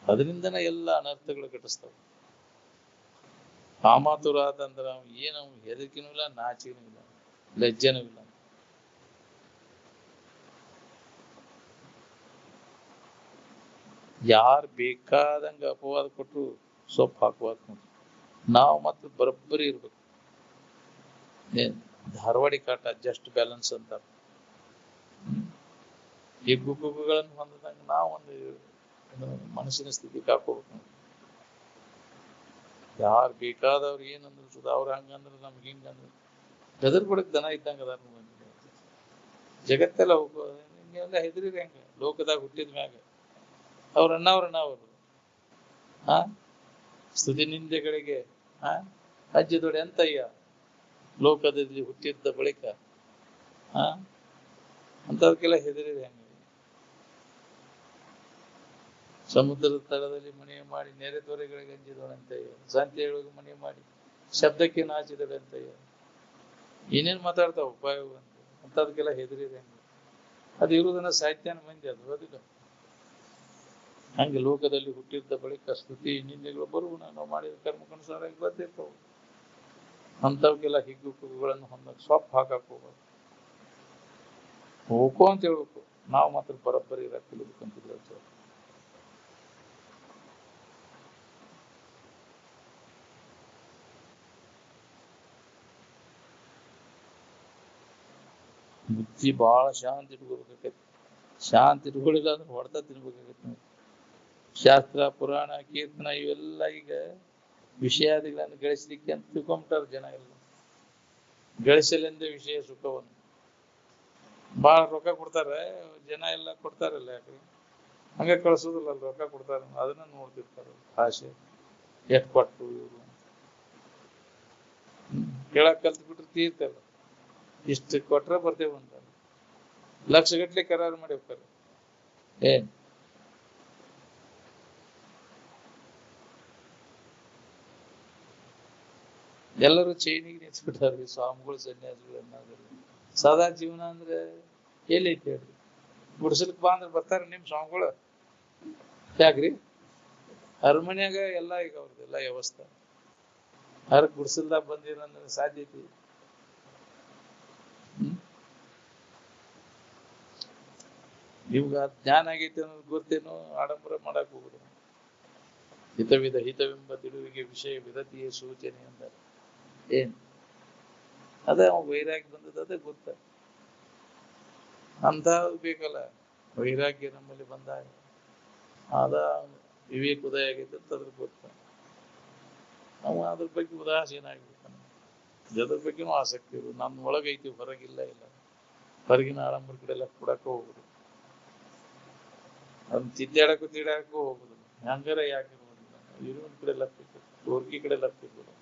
ಅದರಿಂದನೇ ಎಲ್ಲ ಅನರ್ಥಗಳು ಘಟಿಸ್ತವೆ. ಕಾಮಾತುರ ಆತಂದ್ರ ಏನು ಹೆದರಿಕೆನೂ ಇಲ್ಲ, ನಾಚಿಕೆನೂ ಇಲ್ಲ, ಲಜ್ಜೆನೂ ಇಲ್ಲ. ಯಾರು ಬೇಕಾದಂಗ ಅಪವಾದ ಕೊಟ್ಟು ಸೊಪ್ಪು ಹಾಕುವಾಗ ನಾವು ಮತ್ತೆ ಬರೋಬ್ಬರಿ ಇರ್ಬೇಕು. ಧಾರವಾಡಿ ಕಾಟ ಜಸ್ಟ್ ಬ್ಯಾಲೆನ್ಸ್ ಅಂತ. ಈ ಗುಗ್ಗುಗಳನ್ನು ಹೊಂದಿದಂಗ ನಾವು ಒಂದು ಮನಸ್ಸಿನ ಸ್ಥಿತಿ ಕಾಕೋಬೇಕು. ಯಾರು ಬೇಕಾದವ್ರು ಏನಂದ್ರು ಸುಧಾ ಅವ್ರ ಹಂಗಂದ್ರೆ ನಮ್ಗೆ ಹಿಂಗಂದ್ರೆ ಗದರ್ ಕೊಡಕ್ ದನ ಇದ್ದಂಗ ಅದಾರ. ಜಗತ್ತೆಲ್ಲ ಹಿಂಗೆಲ್ಲ ಹೆದರಿರಿ ಹೆಂಗ ಲೋಕದಾಗ ಹುಟ್ಟಿದ ಮ್ಯಾಗ ಅವ್ರ ಅಣ್ಣವ್ರು ಸ್ತುತಿ ನಿಂದೆಗಳಿಗೆ ಅಜ್ಜದೊಡೆ ಅಂತಯ್ಯ ಲೋಕದಲ್ಲಿ ಹುಟ್ಟಿದ್ದ ಬಳಿಕ ಅಂತವಕ್ಕೆಲ್ಲ ಹೆದರಿರಿ ಹೆಂಗ. ಸಮುದ್ರದ ತಳದಲ್ಲಿ ಮನೆ ಮಾಡಿ ನೆರೆ ದೊರೆಗಳಿಗೆ ಅಂಜಿದವನಂತಯ್ಯ, ಸಂತೆಯೊಳಗೆ ಮನೆ ಮಾಡಿ ಶಬ್ದಕ್ಕೆ ನಾಚಿದವಂತಯ್ಯ. ಏನೇನ್ ಮಾತಾಡ್ತಾವ ಉಪಯೋಗ ಅಂತ ಅದಕ್ಕೆಲ್ಲ ಹೆದರಿದೆ. ಅದು ಇರುವುದನ್ನ ಸಾಹಿತ್ಯನ ಮಂದಿ ಅದು ಅದಿಲ್ಲ. ಹಂಗೆ ಲೋಕದಲ್ಲಿ ಹುಟ್ಟಿದ್ದ ಬಳಿಕ ಸ್ತುತಿ ನಿಂದೆಗಳು ಬರುವ ನಾವು ಮಾಡಿದ ಕರ್ಮಕ್ಕನುಸಾರ ಬರ್ತಿರ್ತಾವ. ಅಂತವಕ್ಕೆಲ್ಲ ಹಿಗ್ಗು ಕುಗ್ಗುಗಳನ್ನು ಹೊಂದಕ್ಕೆ ಸೊಪ್ಪು ಹಾಕಕ್ ಹೋಗ್ಬೇಕು. ಹೋಗೋ ಅಂತ ಹೇಳ್ಬೇಕು. ನಾವು ಮಾತ್ರ ಬರೋಬ್ಬರಿ ಇರಕ್ಕಿಲ್ಲಬೇಕಂತಿದ್ರೆ ಬುದ್ಧಿ ಬಹಳ ಶಾಂತಿ ಇಟ್ಕೋಬೇಕಾಗೈತಿ. ಶಾಂತಿ ಇಟ್ಕೊಳ್ಳಿಲ್ಲ ಅಂದ್ರೆ ಹೊಡೆತ ತಿನ್ಬೇಕಾಗೈತಿ. ಶಾಸ್ತ್ರ ಪುರಾಣ ಕೀರ್ತನ ಇವೆಲ್ಲ ಈಗ ವಿಷಯಾದಿಗಳನ್ನು ಗಳಿಸ್ಲಿಕ್ಕೆ ಅಂತ ತಿಳ್ಕೊಂಬಿಟ್ಟಾರ ಜನ ಎಲ್ಲ. ಗಳಿಸಲೆಂದೇ ವಿಷಯ ಸುಖವನ್ನು ಬಹಳ ರೊಕ್ಕ ಕೊಡ್ತಾರೆ ಜನ ಎಲ್ಲ ಕೊಡ್ತಾರಲ್ಲ. ಯಾಕ್ರಿ ಹಂಗ ಕಳ್ಸೋದಿಲ್ಲ, ರೊಕ್ಕ ಕೊಡ್ತಾರ ಅದನ್ನ ನೋಡ್ತಿರ್ತಾರೆ. ಆಸೆ ಎಟ್ ಕೊಟ್ಟು ಇವರು ಕೇಳಕ್ ಕಲ್ತ್ ಬಿಟ್ರೆ ತೀರ್ತಲ್ಲ. ಇಷ್ಟು ಕೊಟ್ರೆ ಬರ್ತೇವೆ ಅಂತ ಲಕ್ಷ ಗಟ್ಲೆ ಕರಾರು ಮಾಡಿ ಹೋಗ್ತಾರೆ. ಏನ್ ಎಲ್ಲರೂ ಚೈನಿಗೆ ನಿಂತ್ಬಿಟ್ಟಾರ್ರಿ ಸ್ವಾಮಿಗಳು ಸನ್ಯಾಸಿಗಳು. ಸದಾ ಜೀವನ ಅಂದ್ರೆ ಎಲ್ಲೈತಿ ಹೇಳ್ರಿ? ಗುಡಿಸಲಕ್ ಬಾ ಅಂದ್ರೆ ಬರ್ತಾರ ನಿಮ್ ಸ್ವಾಮಿಗಳು? ಯಾಕ್ರಿ? ಅರಮನ್ಯಾಗ ಎಲ್ಲ ಈಗ ಅವ್ರದ್ದೆಲ್ಲ ವ್ಯವಸ್ಥೆ. ಗುಡಿಸಲ್ದಾಗ ಬಂದಿರೋ ಸಾಧ್ಯತೆ ಇವಾಗ ಜ್ಞಾನ ಆಗೈತಿ ಅನ್ನೋದು ಗೊತ್ತೇನು? ಆಡಂಬರ ಮಾಡಕ್ ಹೋಗುದು. ಹಿತವೆಂಬ ತಿಳುವಿಗೆ ವಿಷಯ ವಿರತಿಯ ಸೂಚನೆ ಅಂತಾರೆ. ಏನ್ ಅದೇ ವೈರಾಗ್ಯ ಬಂದದ ಅದೇ ಗೊತ್ತ. ಅಂತ ಬೇಕಲ್ಲ ವೈರಾಗ್ಯ ನಮ್ಮಲ್ಲಿ ಬಂದಾಗ ಅದ ವಿವೇಕ ಉದಯ ಆಗೈತೆ ಅಂತ ಅದ್ರ ಗೊತ್ತ. ನಾವು ಅದ್ರ ಬಗ್ಗೆ ಉದಾಸೀನ ಆಗ್ಬೇಕನ್ನ ಅದ್ರ ಬಗ್ಗೆನೂ ಆಸಕ್ತಿ ಇರು. ನಮ್ಮ ಒಳಗೈತಿ, ಹೊರಗಿಲ್ಲ. ಇಲ್ಲ ಹೊರಗಿನ ಆಡಂಬರ ಕಡೆ ಎಲ್ಲ ಕೊಡಕ ಹೋಗುದು. ಅದನ್ನ ತಿದ್ದಾಡಕ್ಕೂ ಹೋಗುದು. ಹಂಗಾರ ಯಾಕೆ ಇರುವಂತ ಕಡೆ ಲಕ್ತಿರ್ಬೋದು, ತೋರ್ಕಿ ಕಡೆ ಲಕ್ತಿರ್ಬೋದು.